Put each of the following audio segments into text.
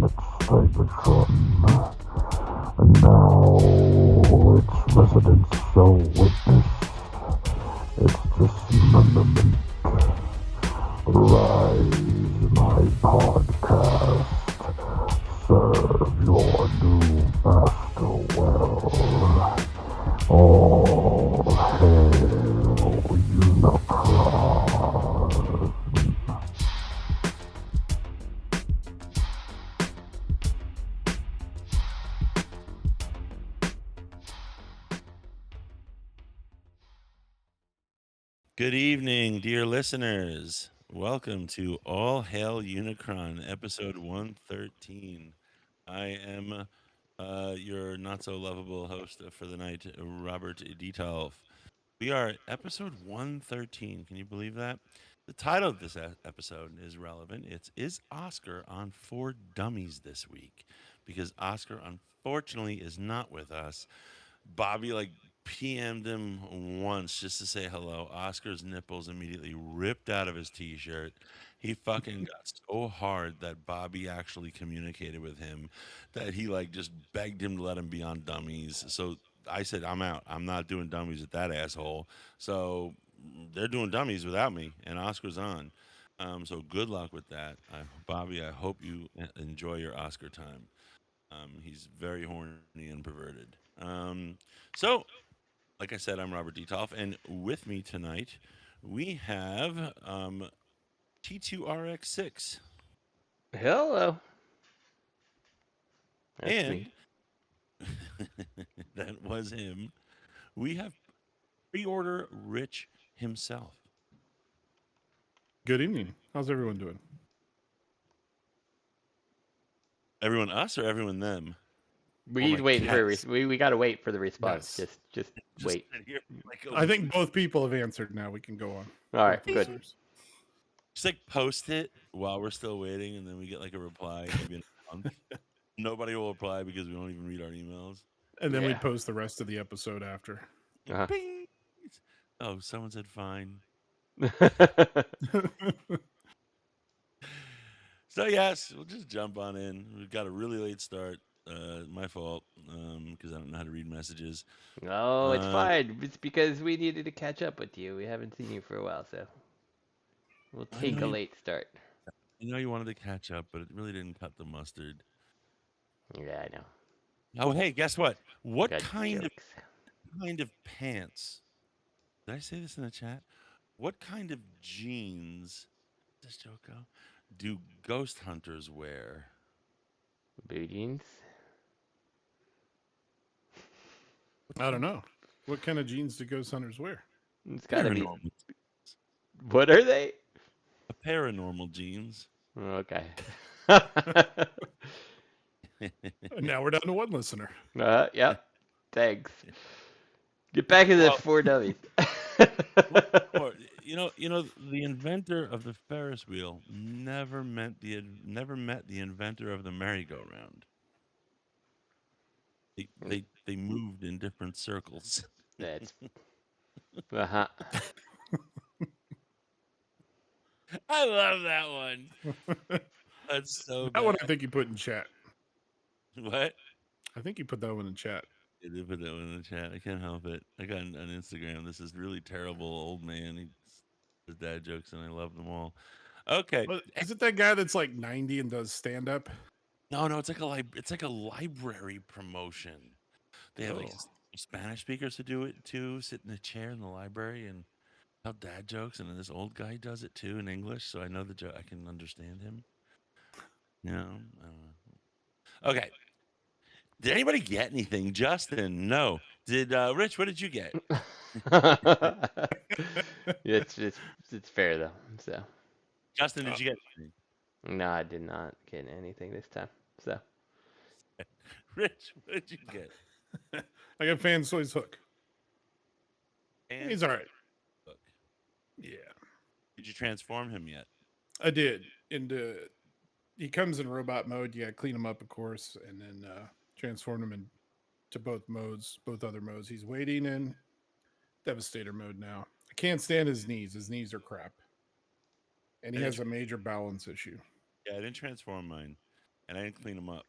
its Cybertron, and now its residents shall witness its dismemberment. Rise, my podcast, serve your new master well. All hail Unicron. Good evening, dear listeners. Welcome to All Hail Unicron, episode 113. I am your not so lovable host for the night, Robert Detolf. We are at episode 113. Can you believe that? The title of this episode is relevant. It's Is Oscar on For Dummies this week? Because Oscar, unfortunately, is not with us. Bobby PM'd him once just to say hello. Oscar's nipples immediately ripped out of his t-shirt. He fucking got so hard that Bobby actually communicated with him that he just begged him to let him be on Dummies. So I said, I'm out. I'm not doing Dummies with that asshole. So they're doing Dummies without me, and Oscar's on. So good luck with that, Bobby. I hope you enjoy your Oscar time. He's very horny and perverted. So like I said, I'm Robert Detolf, and with me tonight we have T2RX6, Hello. That's me. and that was him. We have pre-order Rich himself. Good evening. How's everyone doing? Everyone us or everyone them? We my waiting for cats. we gotta wait for the response. Yes. Just Just wait. sit here like a I think both people have answered now. We can go on. All right, Both good. listeners. just post it while we're still waiting, and then we get a reply maybe in a month. Nobody will reply because we don't even read our emails. And then we Yeah. post the rest of the episode after. Uh-huh. Bing! Oh, someone said fine. So yes, we'll just jump on in. We've got a really late start. My fault, because I don't know how to read messages. No, it's Uh, fine. It's because we needed to catch up with you. We haven't seen you for a while, so we'll I know take a late start. you wanted to catch up, but it really didn't cut the mustard. Yeah, I know. Oh, hey, guess what? I What got jokes. kind of pants? Did I say this in the chat? What kind of jeans? Does this joke go? Do ghost hunters wear? Booty jeans. I don't know. What kind of jeans do ghost hunters wear? It's gotta be. Paranormal. What are they? A paranormal jeans. Okay. Now we're down to one listener. Yep. Thanks. Get back in the Well, four dummies. or the inventor of the Ferris wheel never met the inventor of the merry-go-round. They moved in different circles. That's uh-huh. I love that one. That's so That bad. one I think you put in chat. What? I think you put that one in chat. I did put that one in the chat. I can't help it. I got on Instagram. This is really terrible old man. He does dad jokes, and I love them all. Okay. Well, is it that guy that's like 90 and does stand up? No, it's like a library promotion. They have Oh. Spanish speakers to do it too. Sit in a chair in the library and tell dad jokes, and then this old guy does it too in English, so I know the joke. I can understand him. I don't know. Okay. Did anybody get anything? Justin, no. Did Rich? What did you get? It's fair though. So Justin, did you get anything? no, I did not get anything this time. So Rich, what did you get? I got Fan Soy's hook. And He's all right. look, Yeah. did you transform him yet? I did. And he comes in robot mode. You got to clean him up, of course, and then transform him into both modes, both other modes. He's waiting in Devastator mode now. I can't stand his knees. His knees are crap. And he has a major balance issue. Yeah, I didn't transform mine. and I didn't clean him up.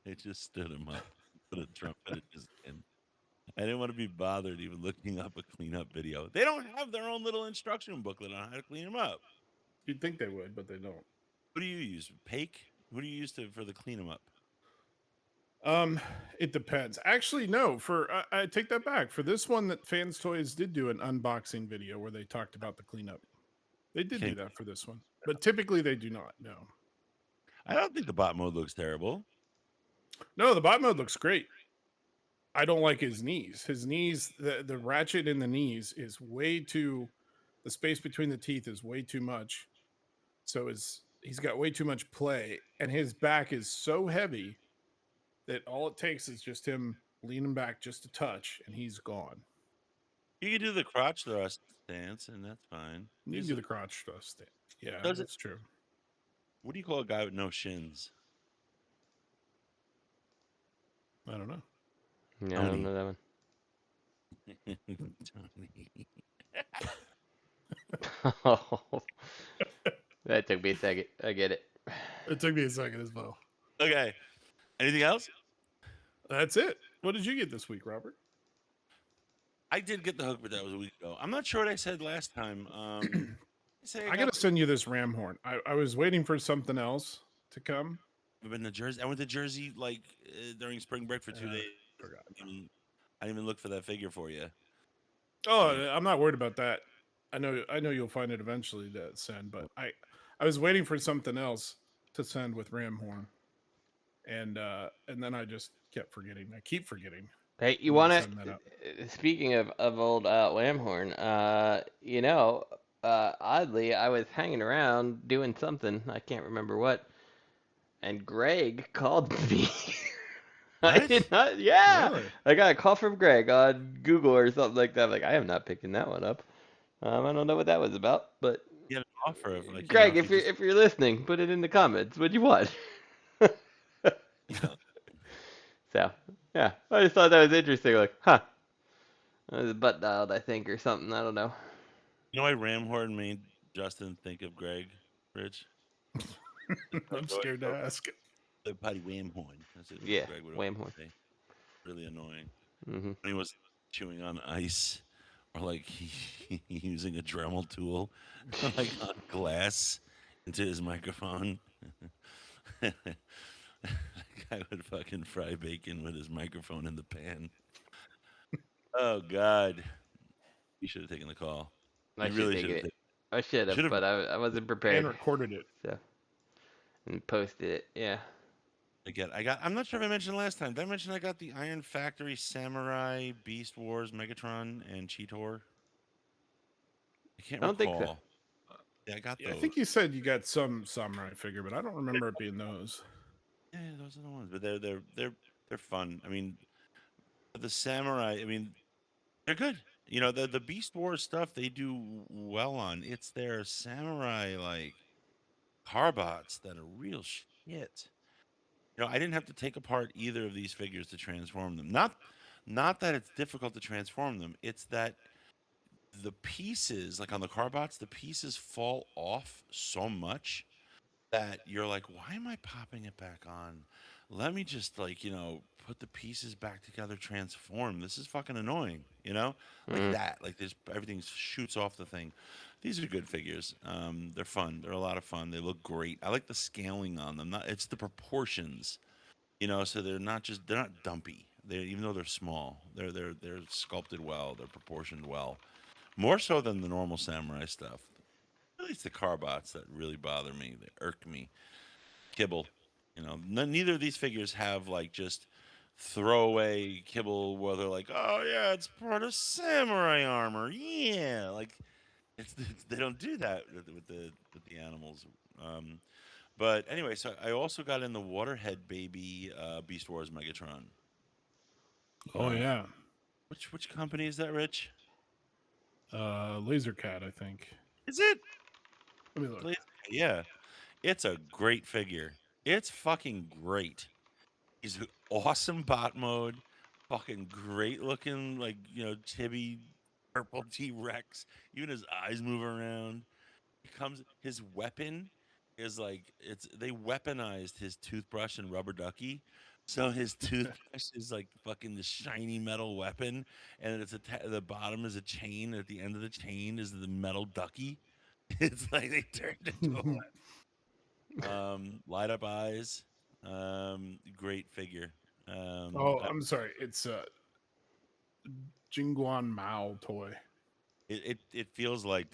I just stood him up, put a trumpet in his skin. I didn't want to be bothered even looking up a cleanup video. They don't have their own little instruction booklet on how to clean them up. You'd think they would, but they don't. What do you use? Pake? What do you use for the clean them up? It depends. Actually, no. I take that back. For this one, that Fans Toys did do an unboxing video where they talked about the cleanup. They did do that for this one, but typically they do not. No, I don't think the bot mode looks terrible. no. The bot mode looks great. I don't like his knees. His knees, the ratchet in the knees is way too. The space between the teeth is way too much. So he's got way too much play, and his back is so heavy that all it takes is just him leaning back just a touch, and he's gone. You can do the crotch thrust stance, and that's fine. You can do the crotch thrust. Yeah, Does it- that's true. What do you call a guy with no shins? I don't know. Yeah, I don't know that one. Oh, that took me a second. I get it. It took me a second as well. Okay. Anything else? That's it. What did you get this week, Robert? I did get the hook, but that was a week ago. I'm not sure what I said last time. I gotta send you this ram horn. I was waiting for something else to come. I've been to Jersey. I went to Jersey like during spring break for 2 days. Forgot. I didn't even look for that figure for you. Oh, I'm not worried about that. I know you'll find it eventually to send, but I was waiting for something else to send with ram horn, and then I just kept forgetting. I keep forgetting. Hey, you want to? Speaking of old Lamhorn, oddly, I was hanging around doing something. I can't remember what, and Greg called me. I did not. Yeah, Really? I got a call from Greg on Google or something like that. I'm like, I am not picking that one up. I don't know what that was about, but You had an offer of like Greg, you know, if you're listening, put it in the comments. What do you want? So, yeah, I just thought that was interesting. Like, huh, that was butt dialed, I think, or something. I don't know. You know why Ramhorn made Justin think of Greg, Rich? I'm scared to ask. The potty Whamhorn. That's what Yeah, Greg would Whamhorn. say. Really annoying. Mm-hmm. When he was chewing on ice, or like using a Dremel tool, like on glass into his microphone. That guy would fucking fry bacon with his microphone in the pan. Oh God, you should have taken the call. I You should really take should have. it. I should have, but I wasn't prepared. And recorded it. So, and posted it. Yeah. I'm not sure if I mentioned last time. Did I mention I got the Iron Factory Samurai Beast Wars Megatron and Cheetor? I can't I don't think recall. so. Yeah, I got Yeah, those. I think you said you got some samurai figure, but I don't remember it being those. Yeah, those are the ones. But they're fun. I mean, the samurai. I mean, they're good. You know, the Beast Wars stuff they do well on. It's their samurai like carbots that are real shit. You know, I didn't have to take apart either of these figures to transform them. Not that it's difficult to transform them. It's that the pieces, like on the carbots, the pieces fall off so much that you're like, why am I popping it back on? Let me just like, put the pieces back together, transform. This is fucking annoying, like that. Like this, everything shoots off the thing. These are good figures. They're fun. They're a lot of fun. They look great. I like the scaling on them. It's the proportions, so they're not dumpy. Even though they're small, they're sculpted well. They're proportioned well. More so than the normal samurai stuff. At least the carbots that really bother me. They irk me. Kibble. Neither of these figures have like just throwaway kibble where they're like, oh yeah, it's part of samurai armor. Yeah, like they don't do that with the animals. But anyway, so I also got in the Waterhead Baby Beast Wars Megatron. Oh yeah. Which company is that, Rich? Laser Cat, I think. Is it? Let me look. Yeah. It's a great figure. It's fucking great. He's an awesome bot mode. Fucking great looking, like, chibi purple T-Rex. Even his eyes move around. His weapon is like they weaponized his toothbrush and rubber ducky. So his toothbrush is like fucking the shiny metal weapon, and the bottom is a chain. At the end of the chain is the metal ducky. It's like they turned it into light up eyes. Great figure. Oh, I'm sorry. It's a Jingguan Mao toy. It feels like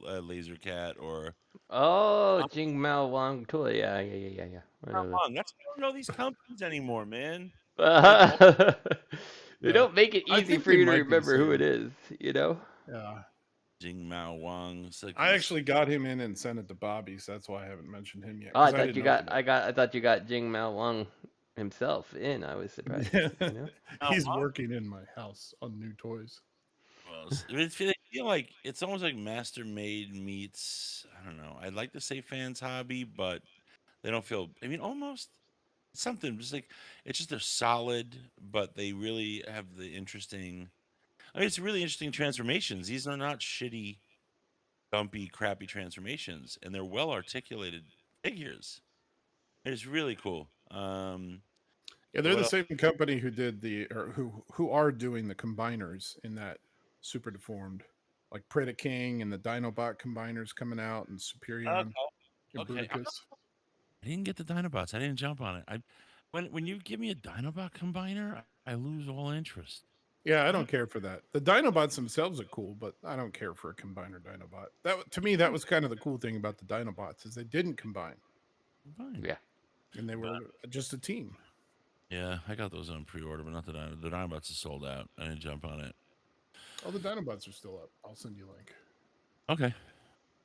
a laser cat or Oh, Jing Mao Wang toy. Yeah. not Whatever. long. That's I don't know these companies anymore, man. They all They Yeah, don't make it I easy think for they you to might be the remember who it same. is, you know? Yeah, Jing Mao Wang. It's like I actually got him in and sent it to Bobby, so that's why I haven't mentioned him yet Oh, I because I thought you didn't got open it. I thought you got Jing Mao Wang himself in. I was surprised, Yeah, you know? Mao he's Wang. working in my house on new toys. Well, they feel like it's almost like Master Made meets I don't know. I'd like to say fans hobby, but they don't feel. I mean, almost something. Just like it's just they're solid, but they really have the interesting. I mean, it's really interesting transformations. These are not shitty, dumpy, crappy transformations, and they're well articulated figures. It's really cool. Yeah, they're What the else? same company who did or who are doing the combiners in that super deformed, like Predaking and the Dinobot combiners coming out, and Okay, Superion and okay. Bruticus. I didn't get the Dinobots. I didn't jump on it. When you give me a Dinobot combiner, I lose all interest. Yeah, I I don't care for that. The Dinobots themselves are cool, but I don't care for a combiner Dinobot. To me, that was kind of the cool thing about the Dinobots is they didn't combine fine. Yeah. and they But were just a team. yeah, I got those on pre-order, but not the Dinobots. The Dinobots are sold out. I didn't jump on it. Oh, the Dinobots are still up. I'll send you a link. Okay.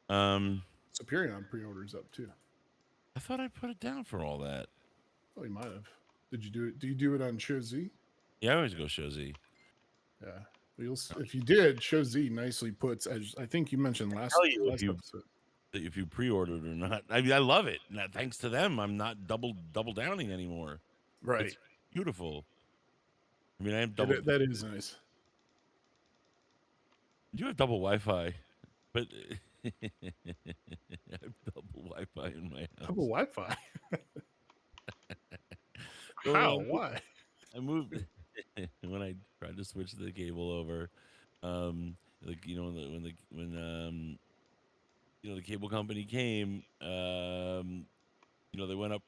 Um, Superion pre-orders up too. I thought I put it down for all that. Oh, you might have. Did you do it? Do you do it on Show Z? Yeah, I always go show Z. Yeah. Well, if you did, Show Z nicely puts, as I think you mentioned last Tell you episode. if you pre-ordered or not. I mean, I love it. Thanks to them, I'm not double downing anymore. Right. It's beautiful. I mean, I have Yeah, that is nice. You have double Wi-Fi, but I have double Wi-Fi in my Double house. Wi-Fi. Well, How? Why? I moved when I tried to switch the cable over. Like when the cable company came, they went up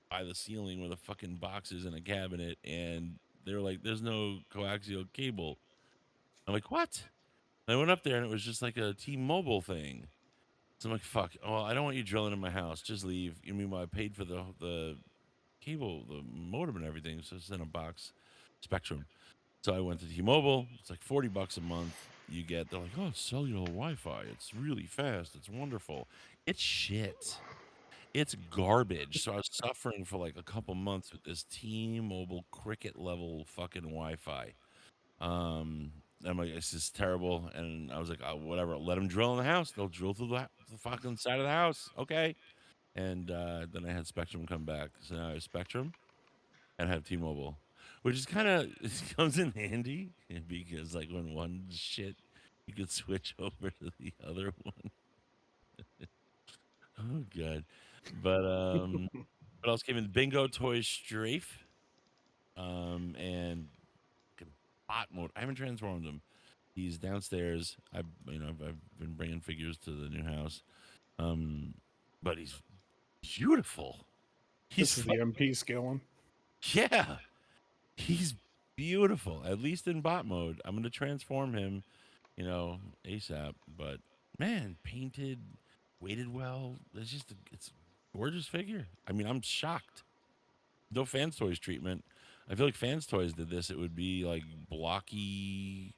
by the ceiling with the fucking boxes in a cabinet, and they were like, "There's no coaxial cable." I'm like, "What?" I went up there, and it was just like a T-Mobile thing. So I'm like, "Fuck! Well, I don't want you drilling in my house. Just leave." You mean I paid for the cable, the modem, and everything? So it's in a box, Spectrum. So I went to T-Mobile. It's like $40 a month. They're like, "Oh, it's cellular Wi-Fi. It's really fast. It's wonderful." It's shit. It's garbage. So I was suffering for like a couple months with this T-Mobile cricket level fucking Wi-Fi. I'm like, this is terrible. And I was like, oh, whatever. Let them drill in the house. They'll drill through the fucking side of the house. Okay. And then I had Spectrum come back. So now I have Spectrum and I have T-Mobile, which is kind of it comes in handy because like when one shit, you could switch over to the other one. Oh god. But what else came in? Bingo Toys Strafe. And fucking bot mode. I haven't transformed him. He's downstairs. I've been bringing figures to the new house. Um, but he's beautiful. This is the MP scale one. Yeah, he's beautiful. At least in bot mode, I'm gonna transform him, ASAP. But man, painted, weighted well. It's a gorgeous figure. I mean, I'm shocked. No Fans Toys treatment. I feel like Fans Toys did this. It would be like blocky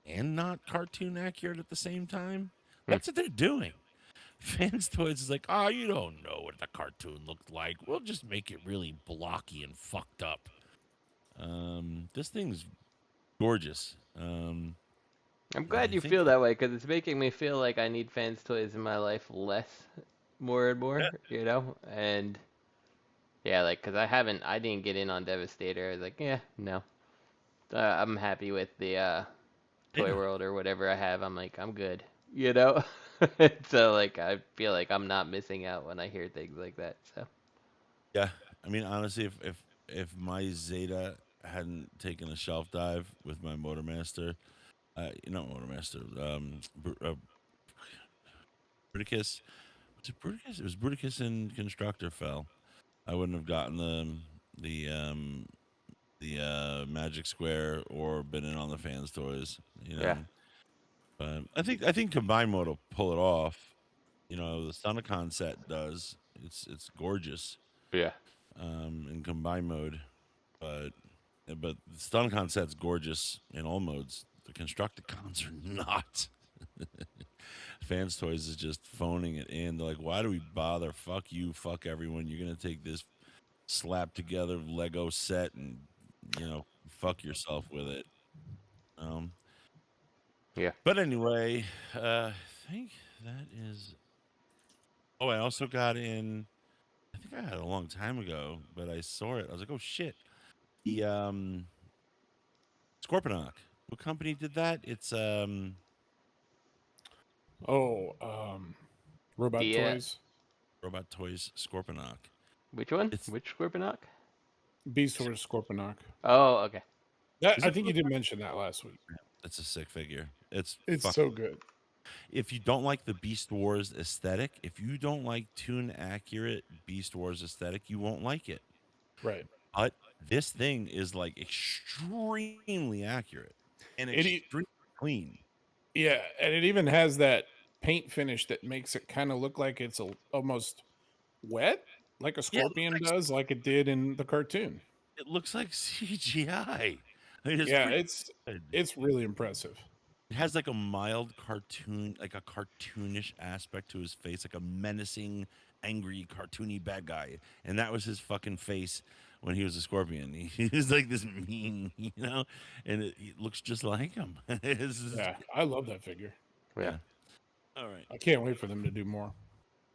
and not cartoon accurate at the same time. Hmm. That's what they're doing. Fans Toys is like, oh, you don't know what the cartoon looked like. We'll just make it really blocky and fucked up. This thing's gorgeous. I'm And glad I you think, feel that way because it's making me feel like I need fans toys in my life less, more and more, you know? And yeah, like, because I didn't get in on Devastator. I was like, yeah, no. I'm happy with the Toy yeah, World or whatever I have. I'm like, I'm good, you know? So like I feel like I'm not missing out when I hear things like that. So Yeah, I mean, honestly, if my Zeta hadn't taken a shelf dive with my Motormaster, not Motormaster, Bruticus. Was it Bruticus? It was Bruticus and Constructor fell. I wouldn't have gotten the um Magic Square or been in on the fans toys. yeah, But I think combined mode will pull it off. The Sunicon set does. It's gorgeous yeah, in combined mode, but the Sunicon set's gorgeous in all modes. The Constructicons are not. Fans Toys is just phoning it in. They're like, why do we bother? Fuck you, fuck everyone. You're gonna take this slap together Lego set and fuck yourself with it. Um, yeah. but anyway, I think that is. Oh, I also got in. I think I had it a long time ago, but I saw it. I was like, oh shit. The Scorponok. What company did that? It's Oh, Robot The Toys, Robot Toys Scorponok. which one? It's Which Scorponok? Beast Wars Scorponok. Oh, okay. That is I it think really? you did mention that last week. It's a sick figure. It's It's fuck. so good. If you don't like the Beast Wars aesthetic, if you don't like tune accurate Beast Wars aesthetic, you won't like it. Right. But this thing is like extremely accurate and It extremely clean. Yeah, and it even has that paint finish that makes it kind of look like it's almost wet, like a Yeah, scorpion does, like it did in the cartoon. it looks like CGI. I mean, it's Yeah, pretty good. it's really impressive. It has like a mild cartoon, like a cartoonish aspect to his face, like a menacing, angry, cartoony bad guy. And that was his fucking face when he was a scorpion. He was like this mean, and it looks just like him. Yeah, I love that figure. Yeah. Yeah. All right. I can't wait for them to do more.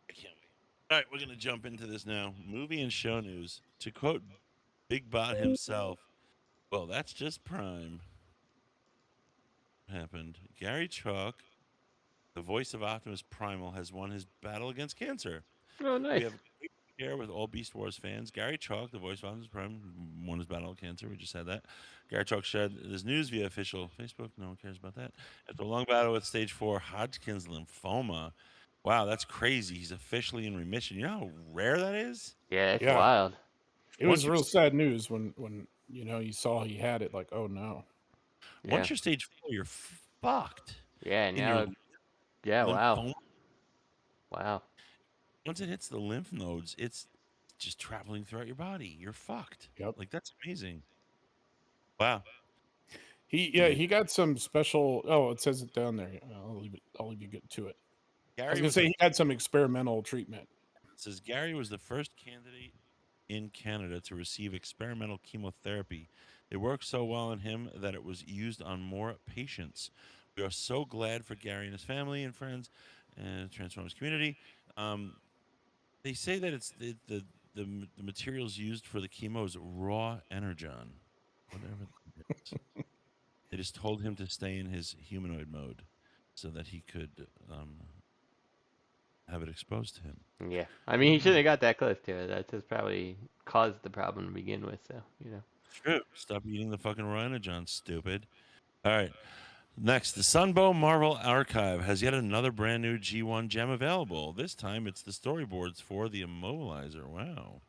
I can't wait. All right, we're going to jump into this now. Movie and show news. To quote Bigbot himself, well, that's just prime. Happened. Gary Chalk, the voice of Optimus Primal, has won his battle against cancer. Oh, We nice. have a great here with all Beast Wars fans. Gary Chalk, the voice of Optimus Prime, won his battle with cancer. We just said that. Gary Chalk shared this news via official Facebook. No one cares about that. After a long battle with stage 4 Hodgkin's lymphoma. Wow, that's crazy. He's officially in remission. You know how rare that is? Yeah, it's Yeah, wild. it Once was you're real sad news when you saw he had it. Like, oh no. Yeah. once you're stage 4, you're fucked. Yeah. In your Now. Yeah. Wow. lymphoma, Wow. once it hits the lymph nodes, it's just traveling throughout your body. You're fucked. Yep. Like that's amazing. Wow. He he got some special. Oh, it says it down there. I'll leave you get to it. I was Gary gonna was say the he had some experimental treatment. It says Gary was the first candidate in Canada to receive experimental chemotherapy. It worked so well on him that it was used on more patients. We are so glad for Gary and his family and friends and Transformers community. Um, they say that it's the materials used for the chemo is raw energon, whatever that is. They just told him to stay in his humanoid mode so that he could have it exposed to him. Yeah. I mean, he shouldn't have got that close to it. That just probably caused the problem to begin with. So True. Stop eating the fucking Rhino John, stupid. All right. Next, the Sunbow Marvel Archive has yet another brand new G1 gem available. This time it's the storyboards for the Immobilizer. Wow.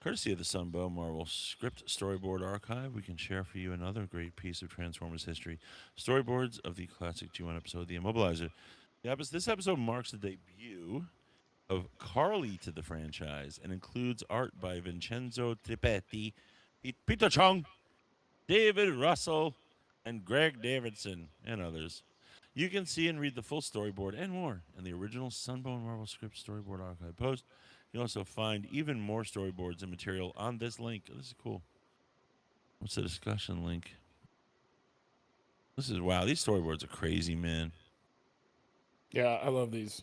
Courtesy of the Sunbow Marvel Script Storyboard Archive, we can share for you another great piece of Transformers history. Storyboards of the classic G1 episode, The Immobilizer. This episode marks the debut of Carly to the franchise and includes art by Vincenzo Tripetti, Peter Chung, David Russell, and Greg Davidson, and others. You can see and read the full storyboard and more in the original Sunbow Marvel Script Storyboard Archive post. You'll also find even more storyboards and material on this link. This is cool. What's the discussion link? Wow, these storyboards are crazy, man. Yeah, I love these.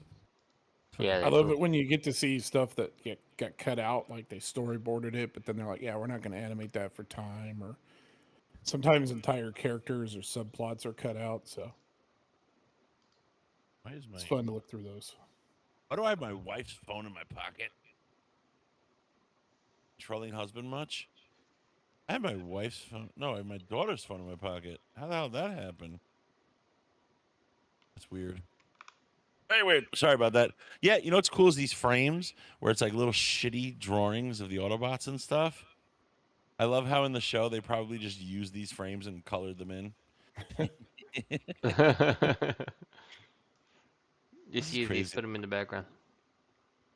yeah, I they're love cool. it when you get to see stuff that got cut out, like they storyboarded it, but then they're like, yeah, we're not going to animate that for time, or sometimes entire characters or subplots are cut out. So Why is It's my fun to look through those. why do I have my wife's phone in my pocket? Trolling husband much? I have my wife's phone. No, I have my daughter's phone in my pocket. How the hell did that happen? That's weird. Anyway, sorry about that. Yeah, you know what's cool is these frames where it's like little shitty drawings of the Autobots and stuff. I love how in the show they probably just used these frames and colored them in. This Just is use these, crazy. put them in the background.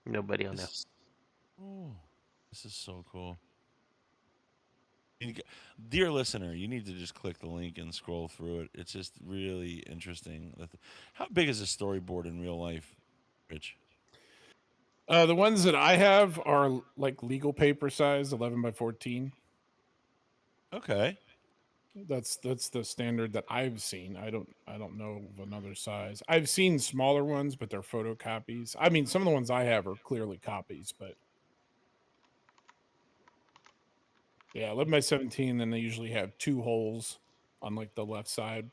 Nobody will This know. is oh, this is so cool. Dear listener, you need to just click the link and scroll through it. It's just really interesting. How big is a storyboard in real life, Rich? The ones that I have are like legal paper size, 11 by 14. Okay. That's the standard that I've seen. I don't know of another size. I've seen smaller ones, but they're photocopies. I mean, some of the ones I have are clearly copies, but yeah, 11 by 17. Then they usually have 2 holes on like the left side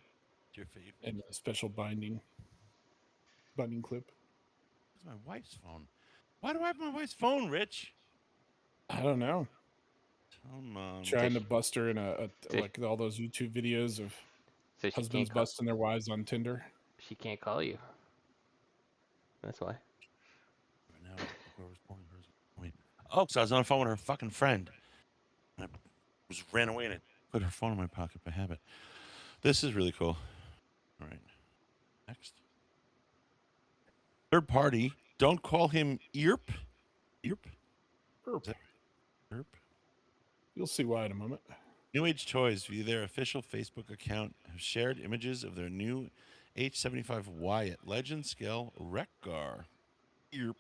It's your favorite. and a special binding clip. It's my wife's phone. Why do I have my wife's phone, Rich? I don't know. Come on. So Trying to she, bust her in so, like all those YouTube videos of so she husbands can't call. busting their wives on Tinder. She can't call you. That's why. Now, whoever's calling her. Wait. Oh, so I was on the phone with her fucking friend. And I just ran away and I put her phone in my pocket by habit. This is really cool. All right. Next. Third party. Don't call him Earp. Earp? Earp. Earp? You'll see why in a moment. New Age Toys, via their official Facebook account, have shared images of their new H75 Wyatt Legend Scale Wreck-Gar. Earp.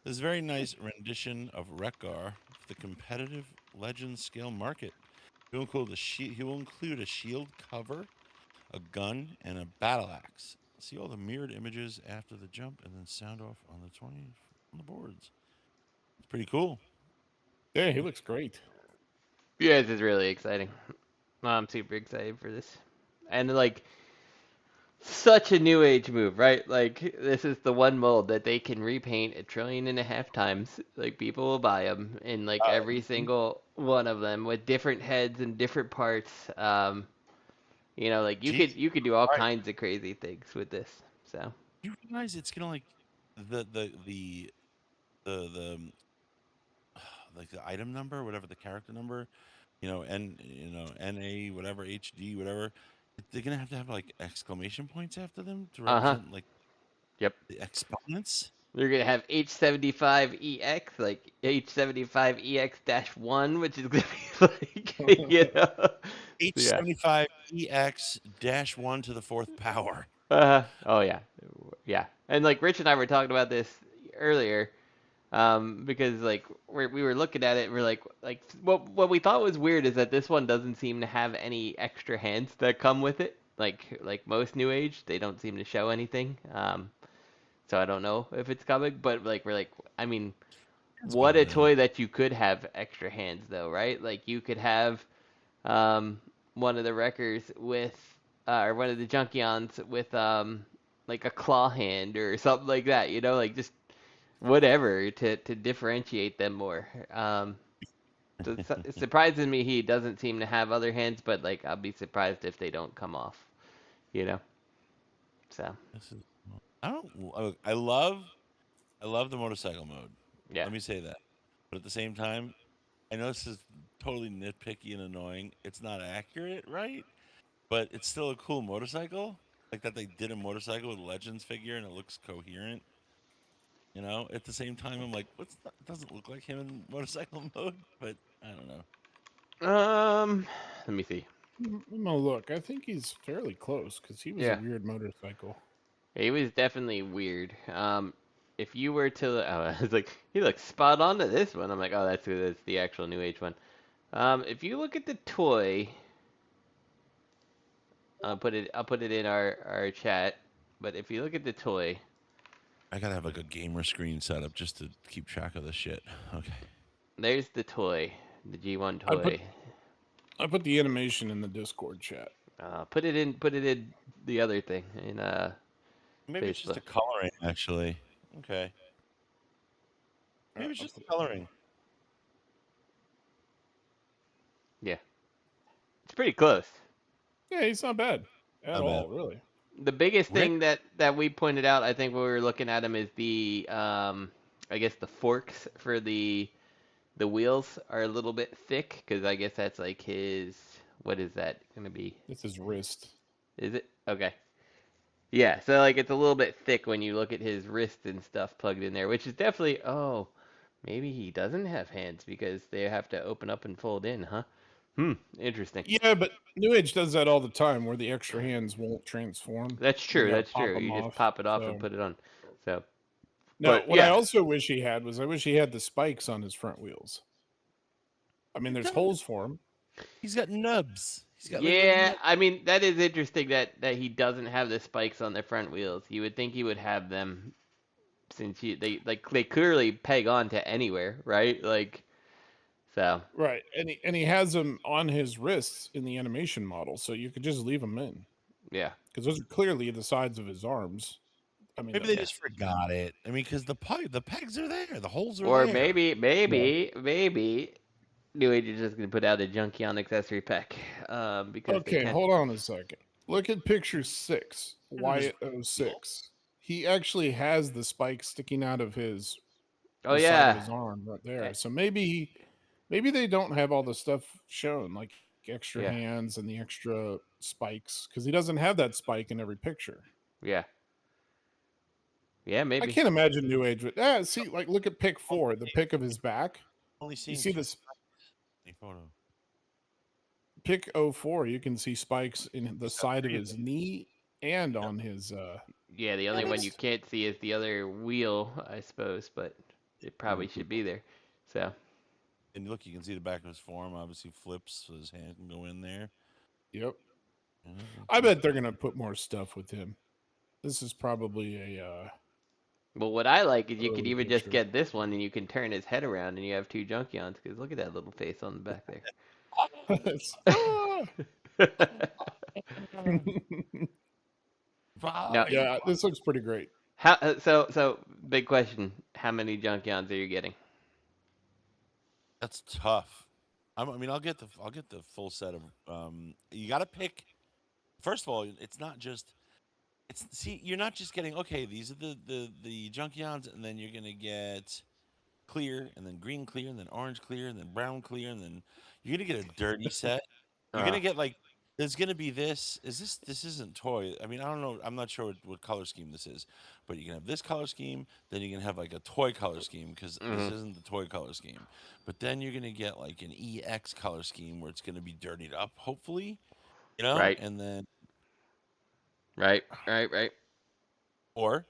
This is a very nice rendition of Wreck-Gar for the competitive Legend Scale market. He will include a shield cover, a gun, and a battle axe. See all the mirrored images after the jump and then sound off on the 20 on the boards. It's pretty cool. Yeah, he looks great. Yeah, this is really exciting. I'm super excited for this. And like such a new age move, right? Like this is the one mold that they can repaint 1.5 trillion times. Like people will buy them in like every single one of them with different heads and different parts. Like Jeez, you could do all right. kinds of crazy things with this. So You realize it's gonna like the like the item number, whatever the character number, NA, whatever, HD, whatever. They're gonna have to have like exclamation points after them to uh huh. represent like Yep. the exponents. They're gonna have H75EX, like H75EX-1, which is gonna be like, yeah. H75EX-1 to the fourth power. Oh yeah, yeah. And like Rich and I were talking about this earlier, because like we were looking at it, and we're like what we thought was weird is that this one doesn't seem to have any extra hands that come with it. Like most New Age, they don't seem to show anything. So I don't know if it's coming, but like we're like, I mean, That's what better a than toy that you could have extra hands though, right? Like you could have one of the wreckers with or one of the Junkions with like a claw hand or something like that, like just whatever to differentiate them more. So it surprises me he doesn't seem to have other hands, but like I'll be surprised if they don't come off, you know. So this is. I don't. I love the motorcycle mode. yeah. Let me say that. But at the same time, I know this is totally nitpicky and annoying. It's not accurate, right? But it's still a cool motorcycle. Like that they did a motorcycle with a Legends figure and it looks coherent. At the same time, I'm like, it doesn't look like him in motorcycle mode, but I don't know. Let me see. I'm gonna look. I think he's fairly close because he was a Yeah. weird motorcycle. He was definitely weird. If you were to, I was like, he looks spot on to this one. I'm like, oh, that's the actual New Age one. If you look at the toy, I'll put it in our chat. But if you look at the toy, I gotta have like a gamer screen set up just to keep track of this shit. Okay. there's the toy, the G1 I put toy. I put the animation in the Discord chat. Put it in the other thing in Maybe it's just a coloring, actually. Okay. Maybe it's just the coloring. Yeah, it's pretty close. Yeah, he's not bad at Not bad. all, really. The biggest Rick? thing that we pointed out, I think, when we were looking at him, is the I guess the forks for the wheels are a little bit thick, because I guess that's like his. What is that gonna be? It's his wrist. Is it okay? Yeah, so like it's a little bit thick when you look at his wrist and stuff plugged in there, which is definitely, oh, maybe he doesn't have hands because they have to open up and fold in, huh? Interesting. Yeah, but New Age does that all the time, where the extra hands won't transform. That's You true. gotta That's pop true. them You just off. pop it off and So put it on. So, now, but what I yeah, also wish he had was I wish he had the spikes on his front wheels. I mean, there's holes for him. He's got nubs. He's got little yeah. nubs. I mean, that is interesting that he doesn't have the spikes on the front wheels. You would think he would have them, since they clearly peg on to anywhere, right? Like, so Right, and he has them on his wrists in the animation model, so you could just leave them in yeah. because those are clearly the sides of his arms. I mean, Maybe they just forgot it. I mean, because the pegs are there. The holes are Or there. maybe New Age is just gonna put out a Junkion accessory pack, because they okay, can. hold on a second. Look at picture 6, Just Wyatt 06. He actually has the spike sticking out of his Oh the side of yeah, his arm right Eh, there. So maybe they don't have all the stuff shown, like extra yeah, hands and the extra spikes, because he doesn't have that spike in every picture. yeah, yeah. I Maybe. can't imagine New Age with see, like look at pick 4, the pick of his back. Only You seen see 2 this in a photo. pick 04, you can see spikes in the side of his knee and on his Yeah, the only one you wrist. can't see is the other wheel, I suppose, but it probably should be there. So And look, you can see the back of his form. Obviously, flips so his hand can go in there. Yep. Yeah, I bet they're gonna put more stuff with him. This is probably a well, what I like is you could early even just picture. get this one and you can turn his head around and you have 2 Junkions, because look at that little face on the back Ah! there. No. Yeah, this looks pretty great. How so big question. How many Junkions are you getting? That's tough. I mean, I'll get the full set of. You got to pick. First of all, it's not just. You're not just getting, okay, these are the Junkions, and then you're gonna get clear, and then green clear, and then orange clear, and then brown clear, and then you're gonna get a dirty set. You're Uh, gonna get like there's gonna be this. This isn't toy? I mean, I don't know. I'm not sure what color scheme this is, but you can have this color scheme. Then you can have like a toy color scheme, because this isn't the toy color scheme. But then you're gonna get like an EX color scheme where it's gonna be dirtied up, hopefully, right, and then right. or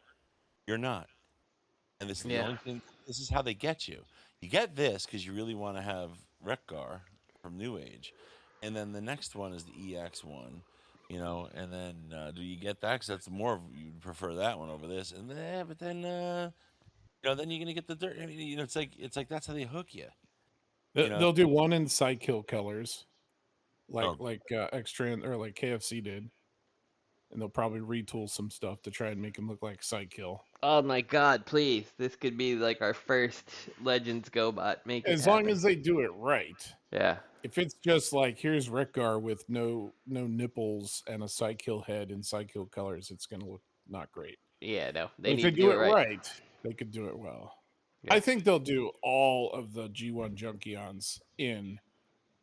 you're not. And this is the Yeah, only thing. This is how they get you. You get this because you really want to have Rekgar from New Age, and then the next one is the EX one, And then do you get that? Because that's more of, you prefer that one over this, and then but then then you're gonna get the dirt. I mean, it's like that's how they hook you. They'll do one in Psykill colors, like Oh, Extra or like KFC did, and they'll probably retool some stuff to try and make them look like Psykill. oh my God, please! This could be like our first Legends GoBot. Make it As long happen. as they do it right. Yeah, If it's just like here's Rekgar with no nipples and a Psykill head in Psykill colors, it's gonna look not great. yeah. No, But they if need they to do do it it right. right, they could do it well. Yeah. I think they'll do all of the G1 Junkions in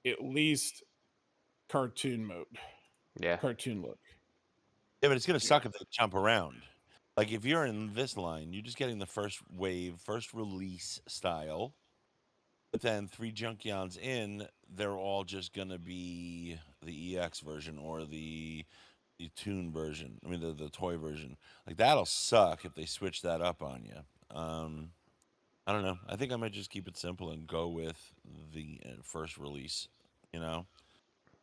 at least cartoon mode, Yeah. cartoon look. yeah, but it's gonna suck if they jump around. Like if you're in this line, you're just getting the first wave, first release style. But then 3 Junkions in, they're all just gonna be the EX version or the tune version. I mean the toy version. Like that'll suck if they switch that up on you. I don't know. I think I might just keep it simple and go with the first release, and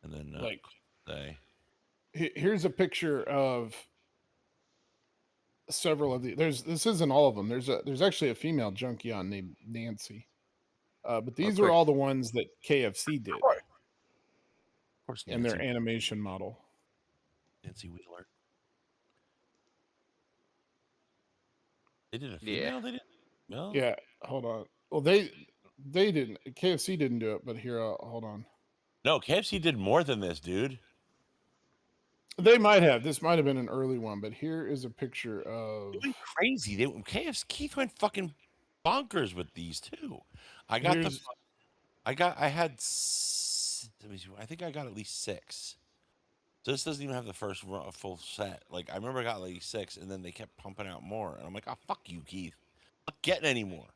then Like say here's a picture of several of the. This isn't all of them. There's actually a female Junkion named Nancy. But these are all the ones that KFC did of course in their animation model. Nancy Wheeler. They did a Yeah. female. They did. No. Yeah, hold on. Well, they didn't. KFC didn't do it, but here, hold on. No, KFC did more than this, dude. They might have. This might have been an early one, but here is a picture of. They went crazy. They KFC Keith went fucking bonkers with these too. I got the. Here's I had. Let me see, I think I got at least 6. So this doesn't even have the first full set. Like I remember I got like 6, and then they kept pumping out more, and I'm like, oh fuck you, Keith. I'm not getting any more.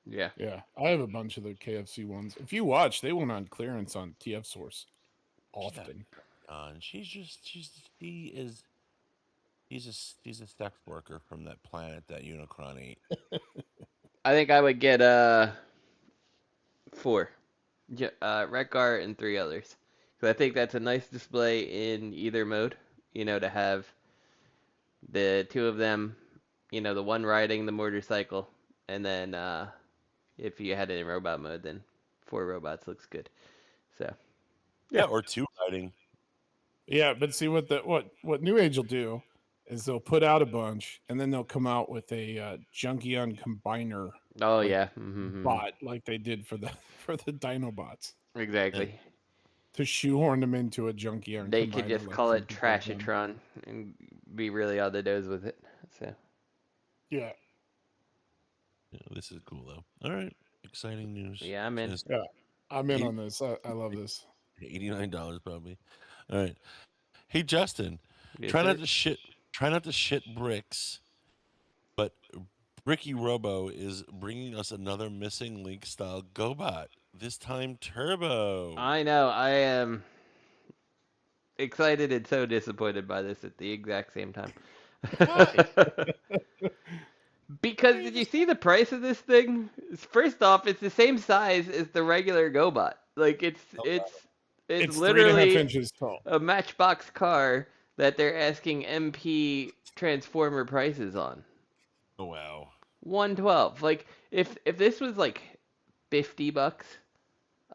Yeah. yeah. I have a bunch of the KFC ones. If you watch, they went on clearance on TF Source often. She's a sex worker from that planet that Unicron ate. I think I would get 4. Rekgar and 3 others. Because I think that's a nice display in either mode. To have the 2 of them, the one riding the motorcycle, and then if you had it in robot mode, then 4 robots looks good. So Yeah, or 2 riding. Yeah, but see what New Age will do is they'll put out a bunch, and then they'll come out with a Junkion combiner oh Like, yeah, bot like they did for the Dinobots exactly. to shoehorn them into a Junkion. They could combiner just like call some it people have done. Trashitron and be really on the nose with it. So Yeah, Yeah, this is cool though. All right, exciting news. yeah, I'm in. Just I'm in You- on this. I love this. $89 probably. All right. Hey Justin, Yes, try sir. not to shit. Try not to shit bricks. But BrickyRobo is bringing us another missing link style GoBot. This time turbo. I know. I am excited and so disappointed by this at the exact same time. Why? Because Why did you you just- see the price of this thing? First off, it's the same size as the regular GoBot. Like it's It's 3.5 literally inches tall. a Matchbox car that they're asking MP Transformer prices on. Oh wow. 112. Like if this was like $50,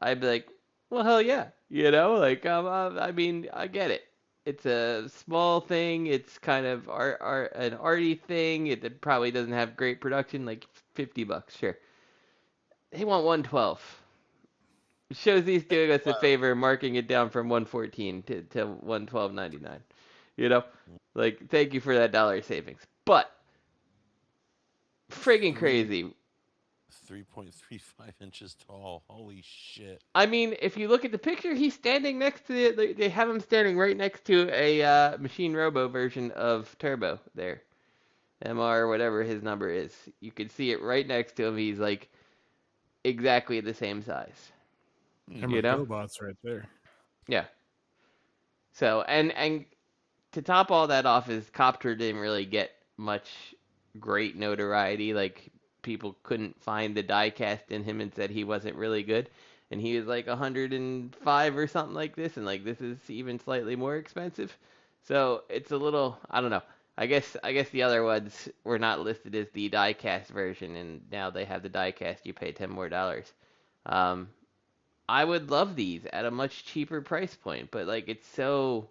I'd be like, well, hell yeah, like I mean, I get it. It's a small thing. It's kind of an arty thing. It probably doesn't have great production. Like $50, sure. They want 112. It shows he's doing us a favor, marking it down from 114 to 112.99. Like thank you for that dollar savings. But friggin' crazy. 3.35 inches tall. Holy shit. I mean, if you look at the picture, he's standing next to they have him standing right next to a Machine Robo version of Turbo there. MR, whatever his number is. You can see it right next to him. He's like exactly the same size. Remember, GoBot's right there. Yeah. So, and to top all that off, his Copter didn't really get much great notoriety. Like, people couldn't find the diecast in him and said he wasn't really good. And he was like 105 or something like this, and like this is even slightly more expensive. So it's a little, I don't know. I guess the other ones were not listed as the diecast version, and now they have the diecast. You pay $10 more. I would love these at a much cheaper price point, but like it's so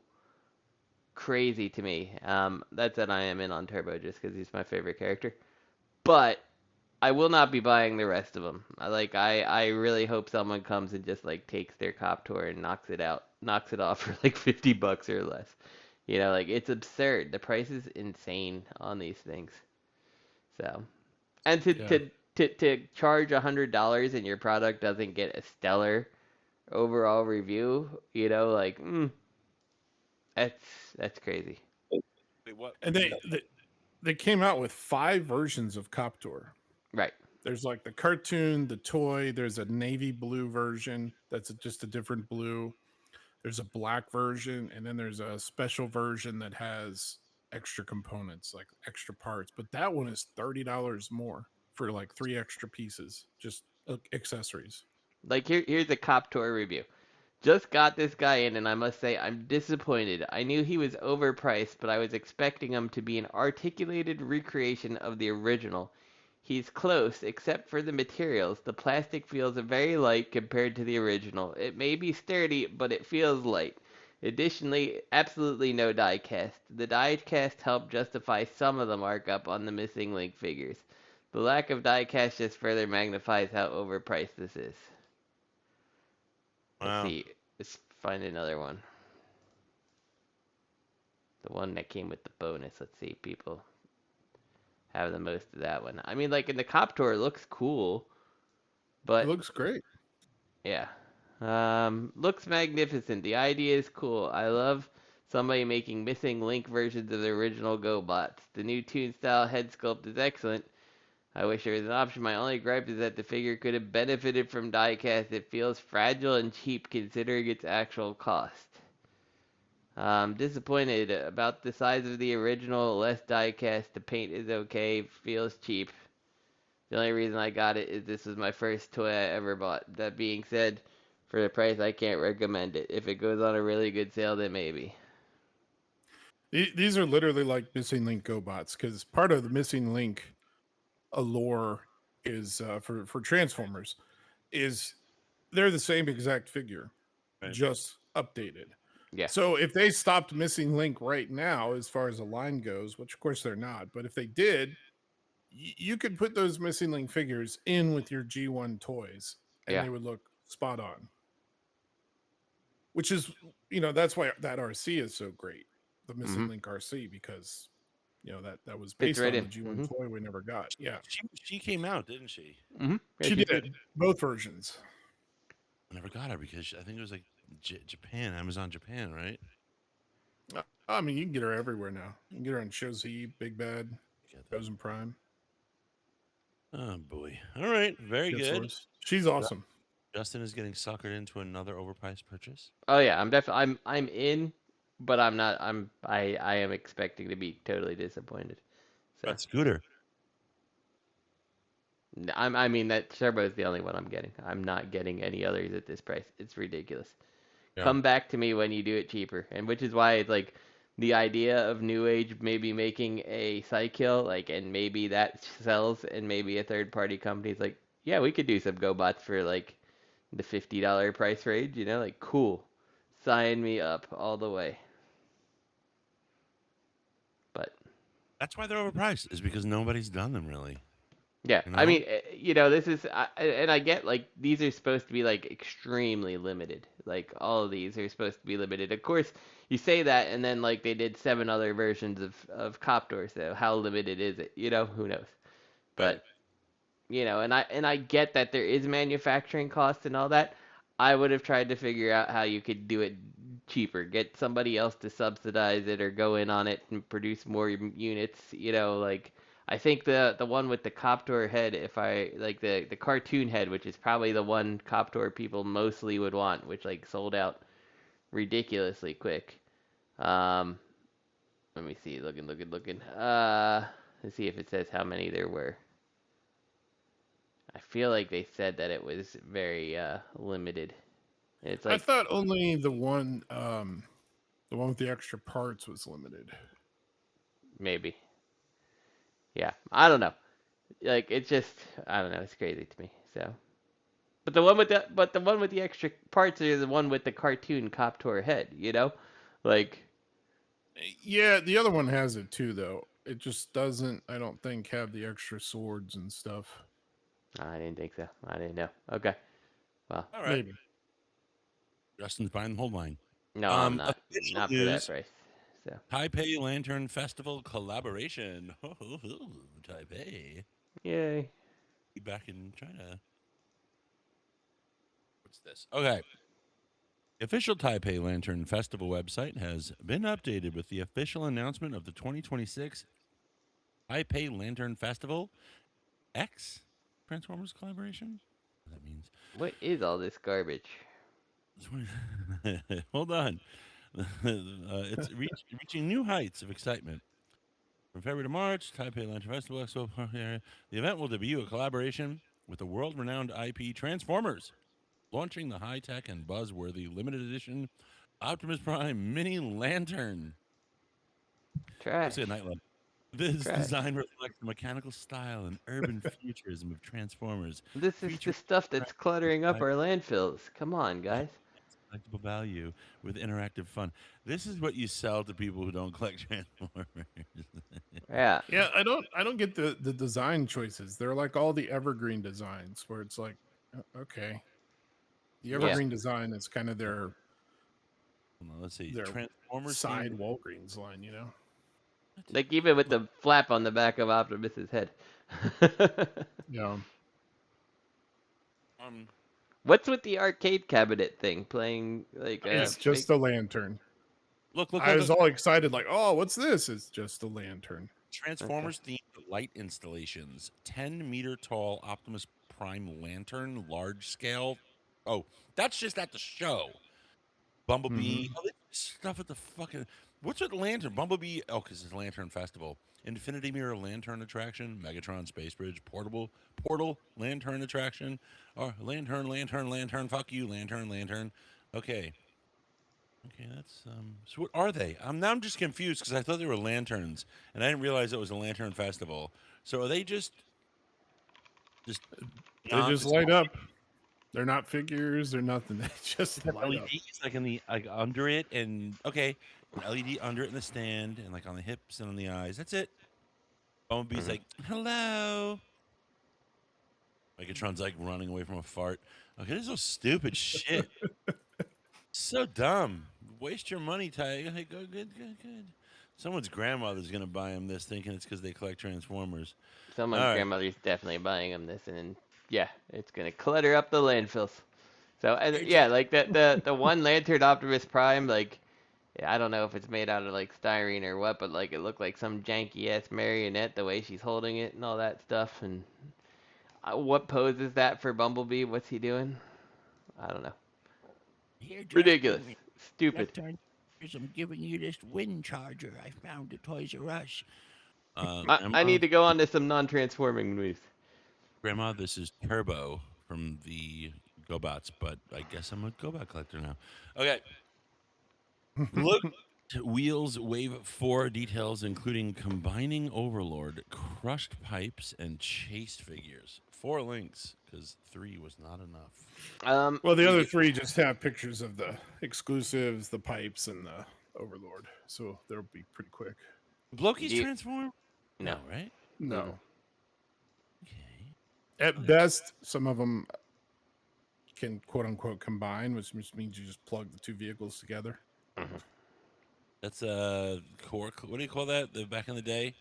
crazy to me. That said, I am in on Turbo just because he's my favorite character. But I will not be buying the rest of them. I really hope someone comes and just like takes their Coptor and knocks it off for like $50 or less. Like it's absurd. The price is insane on these things. So, and to charge $100 and your product doesn't get a stellar overall review, that's crazy. Wait, what? And they came out with 5 versions of Coptor. Right. There's like the cartoon, the toy. There's a navy blue version that's just a different blue. There's a black version, and then there's a special version that has extra components, like extra parts. But that one is $30 more for like 3 extra pieces, just accessories. Like here's a Coptor review. Just got this guy in, and I must say I'm disappointed. I knew he was overpriced, but I was expecting him to be an articulated recreation of the original. He's close, except for the materials. The plastic feels very light compared to the original. It may be sturdy, but it feels light. Additionally, absolutely no die cast. The die cast helped justify some of the markup on the missing link figures. The lack of die cast just further magnifies how overpriced this is. Let's Wow. see. Let's find another one. The one that came with the bonus. Let's see. People have the most of that one. I mean, like in the Cop Tour, it looks cool, It but looks great. yeah. Looks magnificent. The idea is cool. I love somebody making missing link versions of the original GoBots. The new Toon style head sculpt is excellent. I wish there was an option. My only gripe is that the figure could have benefited from diecast. It feels fragile and cheap considering its actual cost. Disappointed about the size of the original, less diecast. The paint is okay, feels cheap. The only reason I got it is this was my first toy I ever bought. That being said, for the price, I can't recommend it. If it goes on a really good sale, then maybe. These are literally like missing link GoBots because part of the missing link allure is for Transformers is they're the same exact figure, Right. just updated. Yeah. So if they stopped missing link right now, as far as the line goes, which of course they're not, but if they did, you could put those missing link figures in with your G1 toys, and Yeah. they would look spot on. Which is, that's why that RC is so great, the missing Mm-hmm. link RC, because that was Fits based right on in. the G1 Mm-hmm. toy we never got. Yeah, She came out, didn't she? Mm-hmm. Yeah, she she's did good. both versions. I never got her because I think it was like Japan, Amazon Japan, right? I mean, you can get her everywhere now. You can get her on Shozi, Big Bad, Get that. Chosen Prime, Oh boy. All right. Very Kid good. Source. She's awesome. Justin is getting suckered into another overpriced purchase. Oh yeah, I'm definitely I'm in, but I'm not. I am expecting to be totally disappointed. So That scooter. I mean that Turbo is the only one I'm getting. I'm not getting any others at this price. It's ridiculous. Yeah. Come back to me when you do it cheaper, and which is why it's like the idea of New Age maybe making a Psykill, like, and maybe that sells, and maybe a third party company's like, yeah, we could do some GoBots for like the $50 price range, like cool. Sign me up all the way. But That's why they're overpriced, is because nobody's done them really. yeah, You I know? mean, this is, and I get like these are supposed to be like extremely limited. Like all of these are supposed to be limited. Of course, you say that, and then like they did 7 other versions of Coptor, so how limited is it? Who knows? Right. But and I get that there is manufacturing costs and all that. I would have tried to figure out how you could do it cheaper. Get somebody else to subsidize it or go in on it and produce more units. Like I think the one with the Coptor head, if I like the cartoon head, which is probably the one Coptor people mostly would want, which like sold out ridiculously quick. Um, Let me see. Looking. Let's see if it says how many there were. I feel like they said that it was very limited. It's I like thought only the one with the extra parts was limited. maybe. Yeah, I don't know. Like it's just I don't know. It's crazy to me. So, but the one with the extra parts is the one with the cartoon Coptor head. Like Yeah, the other one has it too, though. It just doesn't, I don't think, have the extra swords and stuff. I didn't think so. I didn't know. Okay. Well, All right. Maybe. Justin's buying the whole line. no, I'm not. Official Not for that news. price. So Taipei Lantern Festival collaboration. Taipei. yay. Be back in China. What's this? Okay. The official Taipei Lantern Festival website has been updated with the official announcement of the 2026 Taipei Lantern Festival X Transformers collaboration. What that means? What is all this garbage? Hold on. It's reaching new heights of excitement. From February to March, Taipei Lantern Festival Expo. The event will debut a collaboration with the world-renowned IP Transformers, launching the high-tech and buzzworthy limited edition Optimus Prime Mini Lantern. Trash. Let's say a nightlight. This Trash. design reflects the mechanical style and urban futurism of Transformers. This is the stuff that's cluttering up our landfills. Come on, guys. collectible value with interactive fun. This is what you sell to people who don't collect Transformers. Yeah. Yeah, I don't get the design choices. They're like all the evergreen designs where it's like, okay, the Yeah. evergreen design is kind of Hold on, let's see. their Transformers side themed. Walgreens line, you know. Like even with the flap on the back of Optimus's head. Yeah, Um, What's with the arcade cabinet thing playing like it's just a lantern. look, look, I look, was look. all excited, like, oh, what's this? It's just a lantern. Transformers themed light installations. 10-meter tall Optimus Prime lantern, large scale. Oh, that's just at the show. Bumblebee. Mhm. Oh, they put stuff at the fucking. What's with Lantern? Bumblebee. Oh, because it's Lantern Festival. Infinity Mirror Lantern Attraction. Megatron Space Bridge. Portal Lantern Attraction. Or Lantern. Fuck you, Lantern. Okay. Okay, that's So what are they? I'm just confused because I thought they were lanterns, and I didn't realize it was a Lantern Festival. So are they just They not? just light up. They're not figures. They're nothing. They just Have light up. LEDs like in the like under it, and okay, an LED under it in the stand, and like on the hips and on the eyes. That's it. Bumblebee's Mhm. like, "Hello." Megatron's like running away from a fart. Okay, this is so stupid shit. So dumb. Waste your money, Ty. Hey, go good. Someone's grandmother's gonna buy him this, thinking it's because they collect Transformers. All Someone's right. grandmother's definitely buying him this, and then, yeah, it's gonna clutter up the landfills. So Hey, yeah, like the one Lantern Optimus Prime, like yeah, I don't know if it's made out of like styrene or what, but like it looked like some janky ass marionette the way she's holding it and all that stuff. And what pose is that for Bumblebee? What's he doing? I don't know. Here, Ridiculous. Justin. Stupid. Left-turn. I'm giving you this wind charger I found at Toys R Us. I Grandma, need to go on to some non-transforming movies. Grandma, this is Turbo from the GoBots, but I guess I'm a GoBot collector now. Okay. Look. Wheels Wave 4 details, including combining Overlord, crushed pipes, and chase figures. 4 links, because 3 was not enough. Well, the other Y- three just have pictures of the exclusives, the pipes, and the Overlord. So they'll be pretty quick. Blokees you, transform? no. No, right? No. Okay. At Okay. best, some of them can quote unquote combine, which just means you just plug the two vehicles together. That's core. What do you call that? The back in the day,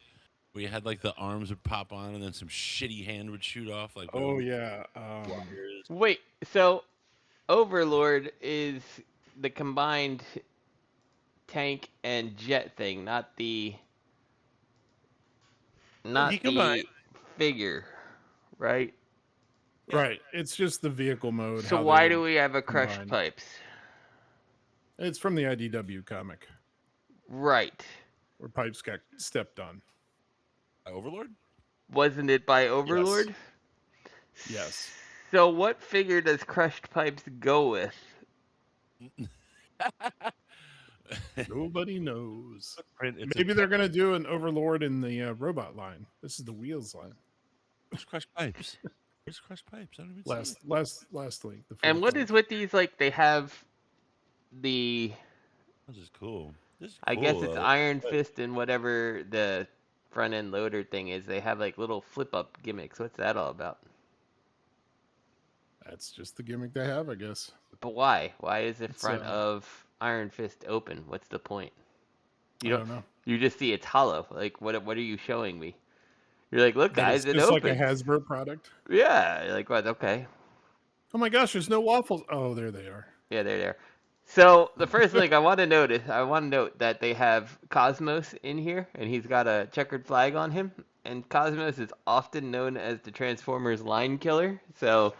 where you had like the arms would pop on, and then some shitty hand would shoot off, like Oh yeah. wires. Wait, so Overlord is the combined tank and jet thing, Oh, he not combined. the figure, right? Yeah. Right. It's just the vehicle mode. So How they why would do we have a crushed combine. pipes? It's from the IDW comic Right. where pipes got stepped on. Overlord. Wasn't it by Yes. Overlord? Yes. So what figure does crushed pipes go with? Nobody knows. It's Maybe they're gonna do an Overlord in the robot line. This is the Wheels line. Where's crushed pipes? Where's crushed pipes? I don't even see it. Last link. The And fourth what link. is with these? Like they have the, This is cool. This is I cool. guess it's Though. Iron Fist and whatever the front end loader thing is. They have like little flip up gimmicks. What's that all about? That's just the gimmick they have, I guess. But why? Why is the It's, front of Iron Fist open? What's the point? I don't know. You just see it's hollow. Like what are you showing me? You're like, look That guys, it's it just like a opens. Hasbro product. Yeah, you're like what? Okay. Oh my gosh, there's no waffles. Oh, there they are. Yeah, they're there. So the first thing I want to note that they have Cosmos in here, and he's got a checkered flag on him. And Cosmos is often known as the Transformers line killer. So,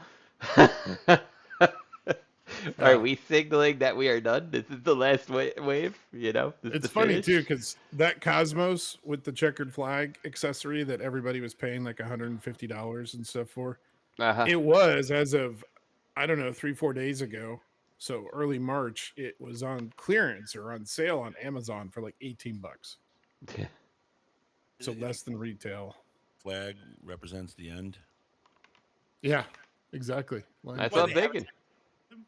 are we signaling that we are done? This is the last wave. You know, this is It's the funny finish. too because that Cosmos with the checkered flag accessory that everybody was paying like $150 and stuff for, Uh-huh. it was as of I don't know 3-4 days ago. So early March, it was on clearance or on sale on Amazon for like $18. So less than retail. Flag represents the end. Yeah, exactly. That's What, what I'm they haven't thinking.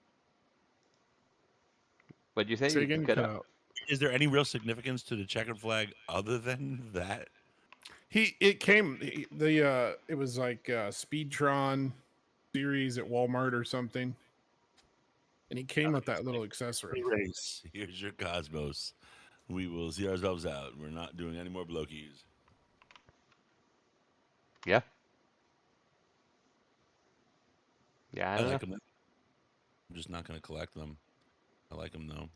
What'd you say? Say You again, cut cut out. out. Is there any real significance to the checkered flag other than that? It was like Speedtron series at Walmart or something, and he came with that little accessory. Race. Here's your Cosmos. We will see ourselves out. We're not doing any more Blokees. Yeah. Yeah, I I don't like know. them. I'm just not going to collect them. I like them though.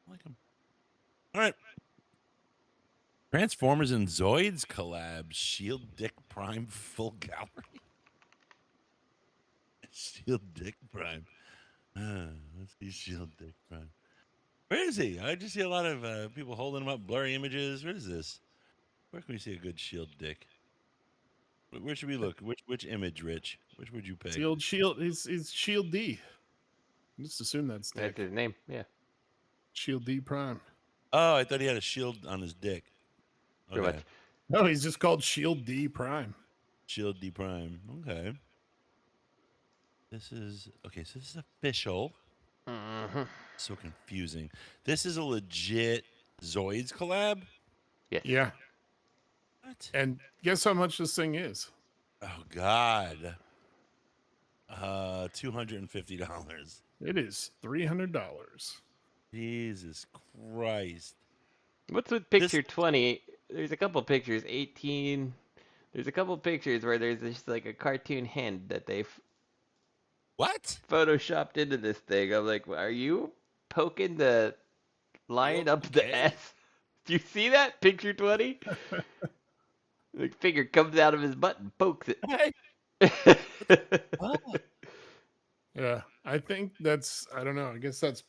I like them. All right. Transformers and Zoids collab. Shield Dick Prime full gallery. Shield Dick Prime. Let's see Shield Dick Prime. Where is he? I just see a lot of people holding him up, blurry images. What is this? Where can we see a good Shield Dick? Where should we look? Which image, Rich? Which would you It's pick? the old Shield. It's Shield D. Just assume that's That's Dick. his name. Yeah, Shield D Prime. Oh, I thought he had a shield on his dick. pretty Okay. much. No, he's just called Shield D Prime. Shield D Prime. Okay. This is okay. So this is official. Mm-hmm. So confusing. This is a legit Zoids collab. Yes. Yeah. What? And guess how much this thing is? Oh God. $250. It is $300. Jesus Christ. What's with This picture 20? There's a couple pictures. 18. There's a couple pictures where there's just like a cartoon hand that they've what? photoshopped into this thing. I'm like, are you poking the line up the okay? S? Do you see that? Picture 20? The finger comes out of his butt and pokes it. Hey. Oh, Yeah, I think that's. I don't know. I guess that's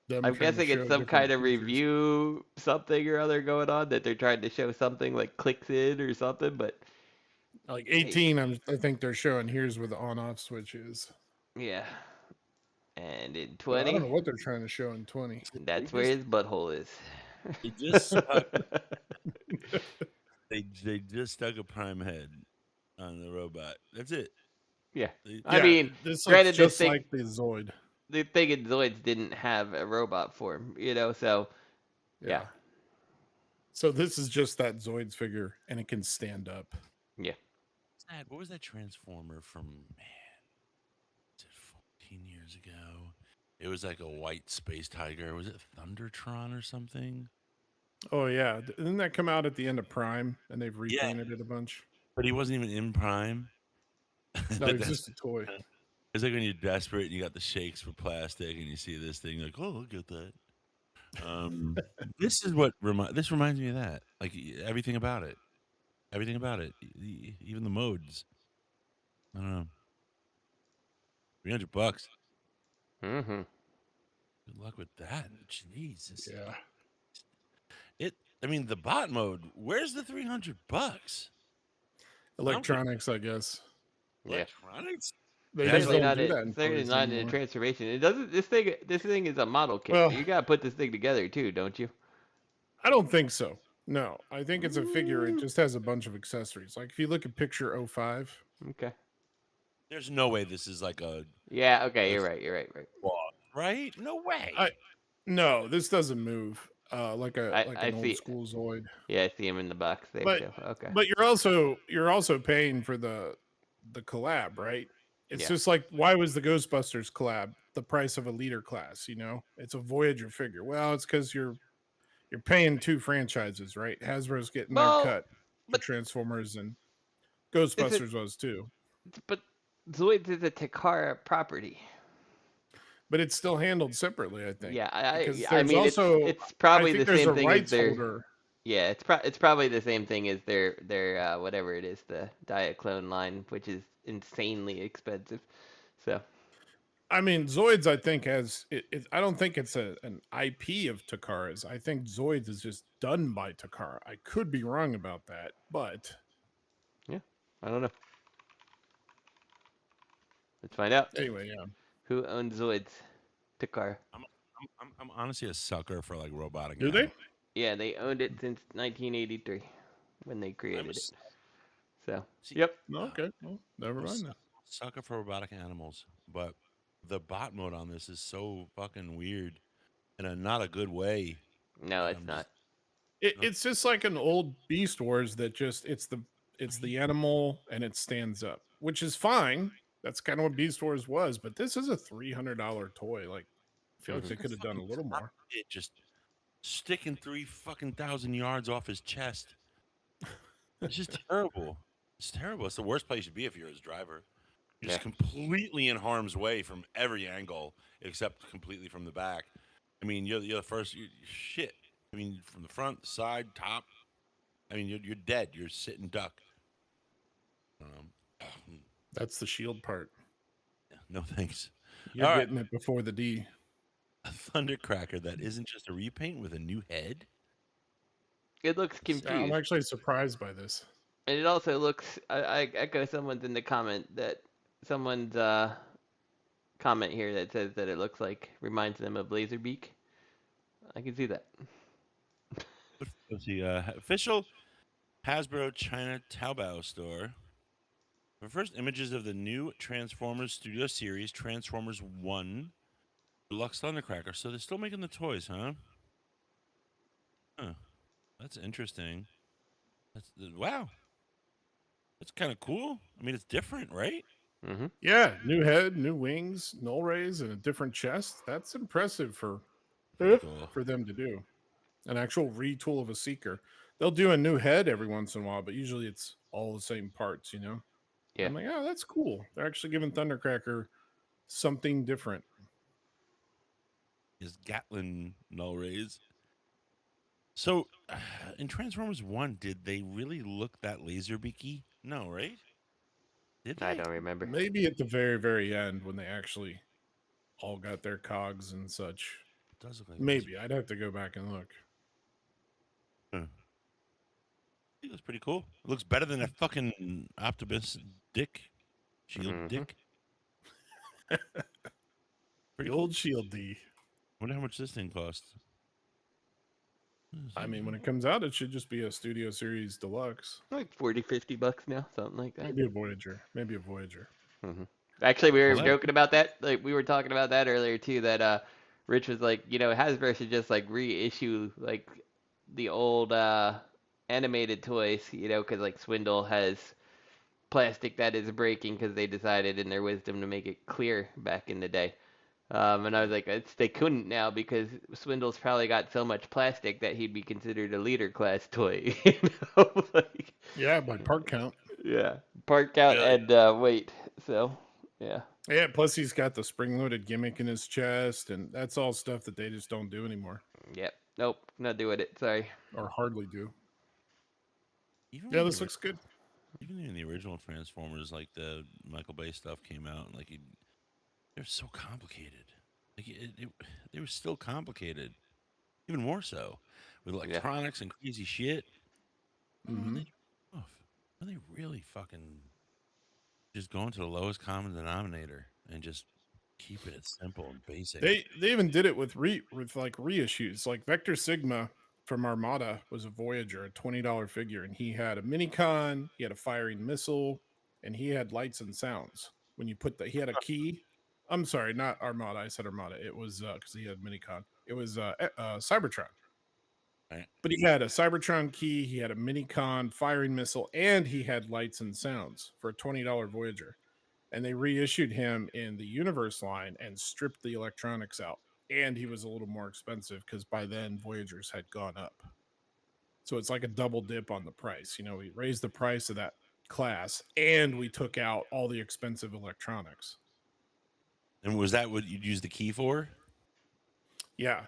them. I'm trying to guessing it's show some different kind of features. review something or other going on that they're trying to show something like clicks in or something, but Like 18, I think they're showing here's where the on-off switch is. yeah. And in But I don't 20, know what they're trying to show in 20. that's where his butthole is. they just stuck, they just stuck a prime head on the robot. That's it. Yeah. They- I Yeah, mean, this looks granted, this just thing, like the Zoid. the thing in Zoids didn't have a robot form, so yeah. So this is just that Zoids figure, and it can stand up. Yeah. What was that Transformer from, man, was it 14 years ago? It was like a white space tiger. Was it Thundertron or something? Oh yeah, didn't that come out at the end of Prime, and they've repainted it a bunch? But he wasn't even in Prime. No, But it's that's- just a toy. It's like when you're desperate and you got the shakes for plastic and you see this thing, you're like, oh, look at that. This is what this reminds me of that. Like everything about it. Everything about it. Even the modes. I don't know. $300. Mm-hmm. Good luck with that. Jesus. Yeah. I mean, the bot mode. Where's the $300? Electronics, I guess. Yeah. Electronics. They That's just Certainly like- don't not do a, that in certainly toys not in a anymore. transformation. It doesn't. This thing is a model kit. Well- You gotta put this thing together too, don't you? I don't think so. No, I think it's a figure. It just has a bunch of accessories. Like if you look at picture 05, Okay. There's no way this is like a Yeah. Okay. That's- You're right. right. No way. no, this doesn't move like I an see. old school Zoid. Yeah, I see him in the box there But- too. Okay. But you're also paying for the collab, right? It's Yeah. just like, why was the Ghostbusters collab the price of a leader class? You know, it's a Voyager figure. Well, it's because you're paying two franchises, right? Hasbro's getting Well, their cut for but- Transformers, and Ghostbusters was too. But Zoids is a Takara property. But it's still handled separately, I think. Yeah, Because I there's mean, also, it's I probably think the there's same a thing as rights their. holder. Yeah, it's probably the same thing as their whatever it is, the Diaclone line, which is insanely expensive. So I mean, Zoids, I think has I don't think it's an IP of Takara's. I think Zoids is just done by Takara. I could be wrong about that, but I don't know. Let's find out anyway, yeah. who owns Zoids. Takara. I'm honestly a sucker for like robotic. Do they? animals. Yeah, they owned it since 1983 when they created it. s- So See, yep. No, okay. Well, never I'm a mind. Then. sucker for robotic animals, but the bot mode on this is so fucking weird in not a good way. No, Like, it's not. It's just like an old Beast Wars that just it's the animal and it stands up, which is fine. That's kind of what Beast Wars was, but this is a $300 toy. Like, I feel like they Mhm. could have done a little more. It just sticking 3,000 yards off his chest. It's just terrible. It's terrible. It's the worst place to be if you're his driver. You're Yeah. just completely in harm's way from every angle except completely from the back. I mean, you're the first. Shit. I mean, from the front, side, top. I mean, you're dead. You're sitting duck. That's the shield part. No thanks. You're All right. getting it before the D. A Thundercracker that isn't just a repaint with a new head. It looks I'm confused. actually surprised by this. And it also looks. I echo someone's in the comment that someone's comment here that says that it looks like reminds them of Laserbeak. I can see that. Let's see. Official Hasbro China Taobao store. The first images of the new Transformers Studio Series, Transformers 1 Deluxe Thundercracker. So they're still making the toys, huh? Huh. That's interesting. Wow. That's kind of cool. I mean, it's different, right? Mm-hmm. Yeah, new head, new wings, null rays, and a different chest. That's impressive Pretty cool. for them to do. An actual retool of a Seeker. They'll do a new head every once in a while, but usually it's all the same parts, you know? Yeah. I'm like, oh, that's cool. They're actually giving Thundercracker something different. Is Gatlin null rays. So, in Transformers 1, did they really look that laserbeaky? No, right? Did they? I don't remember. Maybe at the very, very end when they actually all got their cogs and such. It does look like Maybe. I'd have to go back and look. Huh. I think that's pretty cool. It looks better than a fucking Optimus dick. Shield Mhm. dick. The Pretty old Shield D. Wonder how much this thing costs. I mean, when it comes out, it should just be a Studio Series Deluxe. Like 40, $50 now, something like that. Maybe a Voyager. Maybe a Voyager. Mm-hmm. Actually, we were Collab. joking about that. Like we were talking about that earlier too. That Rich was like, Hasbro should just like reissue like the old animated toys, because like Swindle has plastic that is breaking because they decided in their wisdom to make it clear back in the day. And I was like, they couldn't now because Swindle's probably got so much plastic that he'd be considered a leader class toy. Like, Yeah, by part count. yeah, part count Really? and weight. So, yeah. Yeah, plus he's got the spring-loaded gimmick in his chest, and that's all stuff that they just don't do anymore, Yep. Nope. Not doing it. Sorry. or hardly do. Even Yeah, when this the looks good. Even in the original Transformers, like the Michael Bay stuff came out, and like they're so complicated. Like they were still complicated, even more so, with electronics and crazy shit. Mm-hmm. Are they really fucking just going to the lowest common denominator and just keeping it simple and basic? They even did it with reissues. Like Vector Sigma from Armada was a Voyager, a $20 figure, and he had a minicon, he had a firing missile, and he had lights and sounds. When you put he had a key. I'm sorry, not Armada. I said Armada. It was because he had minicon. It was Cybertron. Right. But he had a Cybertron key, he had a minicon firing missile, and he had lights and sounds for a $20 Voyager. And they reissued him in the Universe line and stripped the electronics out. And he was a little more expensive because by then Voyagers had gone up. So it's like a double dip on the price. We raised the price of that class and we took out all the expensive electronics. And was that what you'd use the key for? Yeah.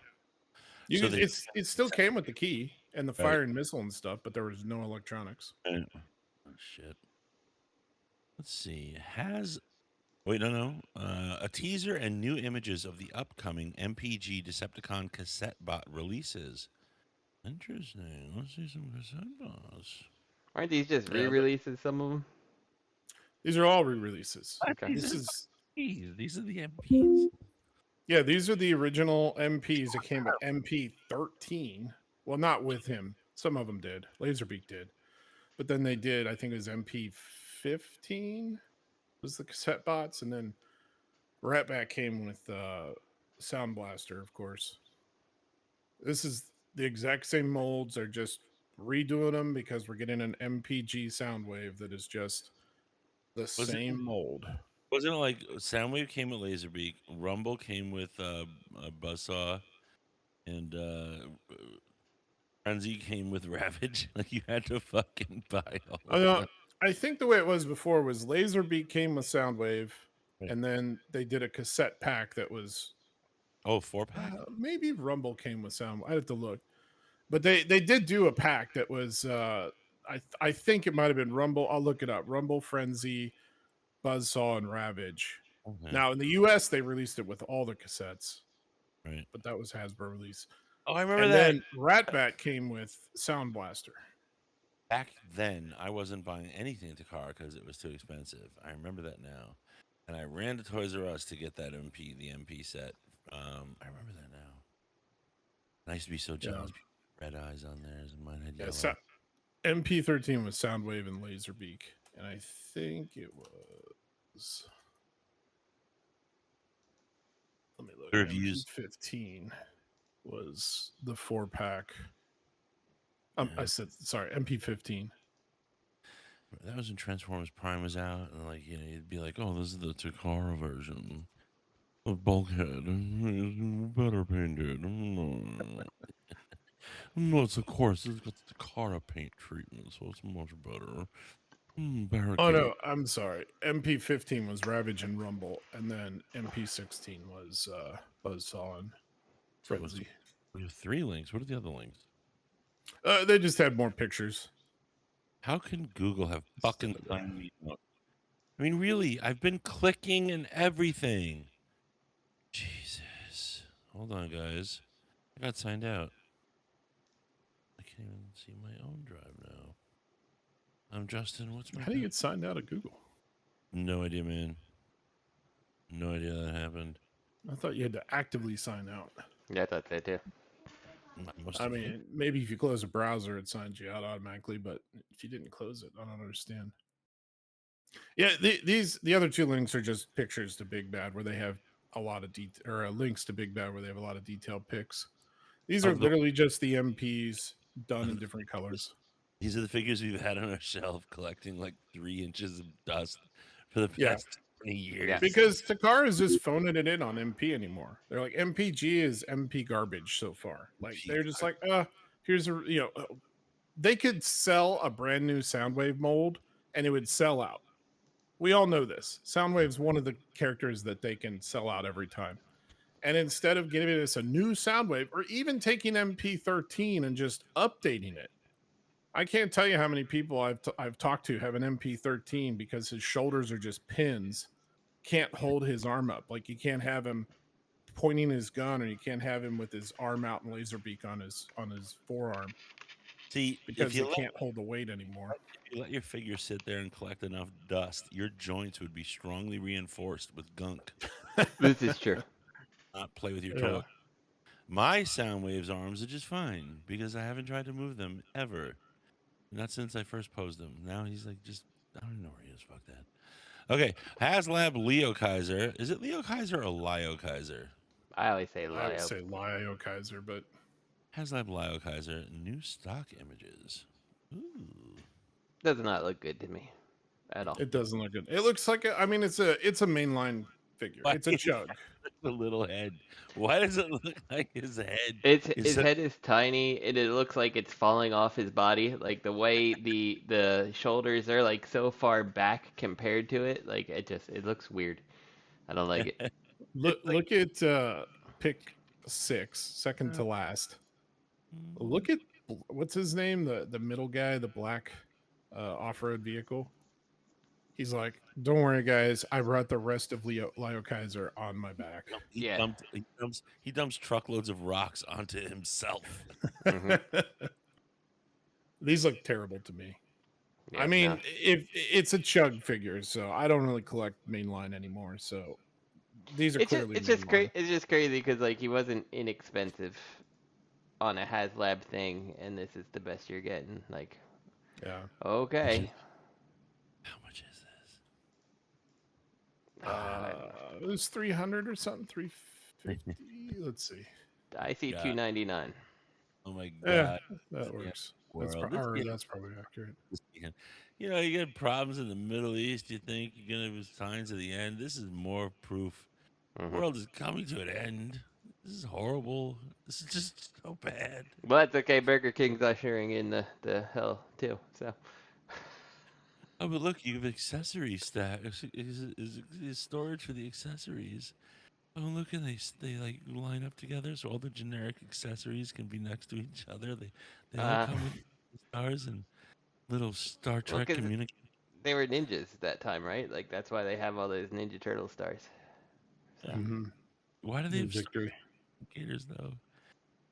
So it still came with the key and the Right. fire and missile and stuff, but there was no electronics. Oh shit. Let's see. A teaser and new images of the upcoming MPG Decepticon Cassettebot releases. Interesting. Let's see some Cassettebots. Aren't these just Yeah, re-releases? Some of them. These are all re-releases. Okay. These are the MPs. Yeah, these are the original MPs that came with MP13. Well, not with him. Some of them did. Laserbeak did. But then they did, I think it was MP15 was the cassette bots. And then Ratback came with Sound Blaster, of course. This is the exact same molds. They're just redoing them because we're getting an MPG Soundwave that is just the same mold. Wasn't it like Soundwave came with Laserbeak, Rumble came with a Buzzsaw, and Frenzy came with Ravage? Like you had to fucking buy all of them. I think the way it was before was Laserbeak came with Soundwave, Right. and then they did a cassette pack that was Oh, 4-pack? maybe Rumble came with Sound. I have to look, but they did do a pack that was I think it might have been Rumble. I'll look it up. Rumble, Frenzy, Buzzsaw, and Ravage. Okay. Now in the US they released it with all the cassettes, Right. but that was Hasbro release. Oh, I remember And that. then Ratbat came with Sound Blaster. Back then, I wasn't buying anything at the car because it was too expensive. I remember that now. And I ran to Toys R Us to get that the MP set. I remember that now. And I used to be so jealous. Red eyes on theirs, and mine had yellow. MP13 was Soundwave and Laserbeak, and I think it was. Let me look. Reviews. MP15 was the 4-pack. I said sorry. MP15. That was when Transformers Prime was out, and like you'd be like, "Oh, this is the Takara version of Bulkhead, better painted." No, it's of course it's got the Takara paint treatment, so it's much better. Oh no, I'm sorry. MP15 was Ravage and Rumble, and then MP16 was Buzzsaw and Frenzy. We have 3 links. What are the other links? They just had more pictures. How can Google have fucking signed me up? I mean, really, I've been clicking and everything. Jesus. Hold on, guys. I got signed out. I can't even see my own drive now. I'm Justin. What's my How do you get signed out of Google? No idea, man. No idea that happened. I thought you had to actively sign out. Yeah, I thought that too. I mean, maybe if you close a browser, it signs you out automatically, but if you didn't close it, I don't understand. Yeah, the other 2 links are just pictures to Big Bad where they have a lot of links to Big Bad where they have a lot of detailed pics. These are literally just the MPs done in different colors. These are the figures we've had on our shelf collecting like 3 inches of dust for the past 20 years. Yeah. Because Takara is just phoning it in on MP anymore. They're like, MPG is MP garbage so far. Like they're just like, here's a they could sell a brand new Soundwave mold and it would sell out. We all know this. Soundwave's one of the characters that they can sell out every time. And instead of giving us a new Soundwave or even taking MP13 and just updating it, I can't tell you how many people I've talked to have an MP13 because his shoulders are just pins. Can't hold his arm up. Like you can't have him pointing his gun, or you can't have him with his arm out and laser beak on his forearm. See, because he can't hold the weight anymore. If you let your figure sit there and collect enough dust, your joints would be strongly reinforced with gunk. This is true. Not play with your toy. My Soundwave's arms are just fine because I haven't tried to move them ever. Not since I first posed them. Now he's like I don't know where he is. Fuck that. Okay, HasLab Liokiaser. Is it Liokiaser or Liokiaser? I always say Lio. I would say Liokiaser, but HasLab Liokiaser. New stock images. Ooh. Does not look good to me at all. It doesn't look good. It looks like it's a mainline figure. It's a chug. The little head. Why does it look like his head? His head is tiny, and it looks like it's falling off his body. Like the way the shoulders are like so far back compared to it, like it looks weird. I don't like it. Look at pick 6, second to last. Look at what's his name, the middle guy, the black off-road vehicle. He's like, don't worry, guys. I brought the rest of Liokiaser on my back. He dumps truckloads of rocks onto himself. These look terrible to me. Yeah, I mean, if it's a chug figure, so I don't really collect mainline anymore. So these are clearly it's just crazy. It's just crazy because like he wasn't inexpensive on a HasLab thing, and this is the best you're getting. Like, yeah, okay. How much is It was 300 or something, 350. Let's see. I see God. 299. Oh my Yeah, God. that Yeah, works. world. This- That's probably accurate. yeah. You know, you get problems in the Middle East. You think you're gonna have signs of the end. This is more proof. Mhm. World is coming to an end. This is horrible. This is just so bad. But that's okay. Burger King's ushering in the hell too. So. Oh, but look, you have accessory stack. Is storage for the accessories. Oh, look, and they like line up together, so all the generic accessories can be next to each other. They all Uh, come with stars and little Star well, Trek 'cause communicators. they were ninjas at that time, right? Like that's why they have all those Ninja Turtle stars. So. Mm-hmm. Why do they have Star Victory. communicators though?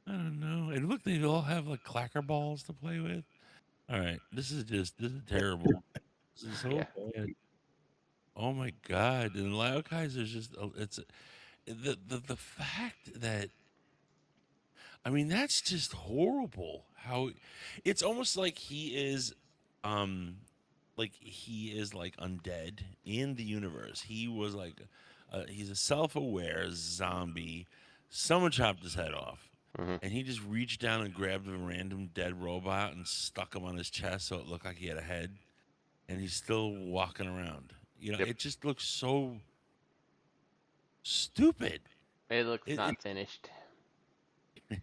I don't know. And look, they all have like clacker balls to play with. All right, this is terrible. This is so Yeah. bad. Oh my God! And Liokiser is just it's the fact that I mean, that's just horrible. How it's almost like he is like undead in the universe. He was like he's a self-aware zombie. Someone chopped his head off. Mhm. And he just reached down and grabbed a random dead robot and stuck him on his chest so it looked like he had a head. And he's still walking around. You know, Yep. it just looks so stupid. It looks It, not finished.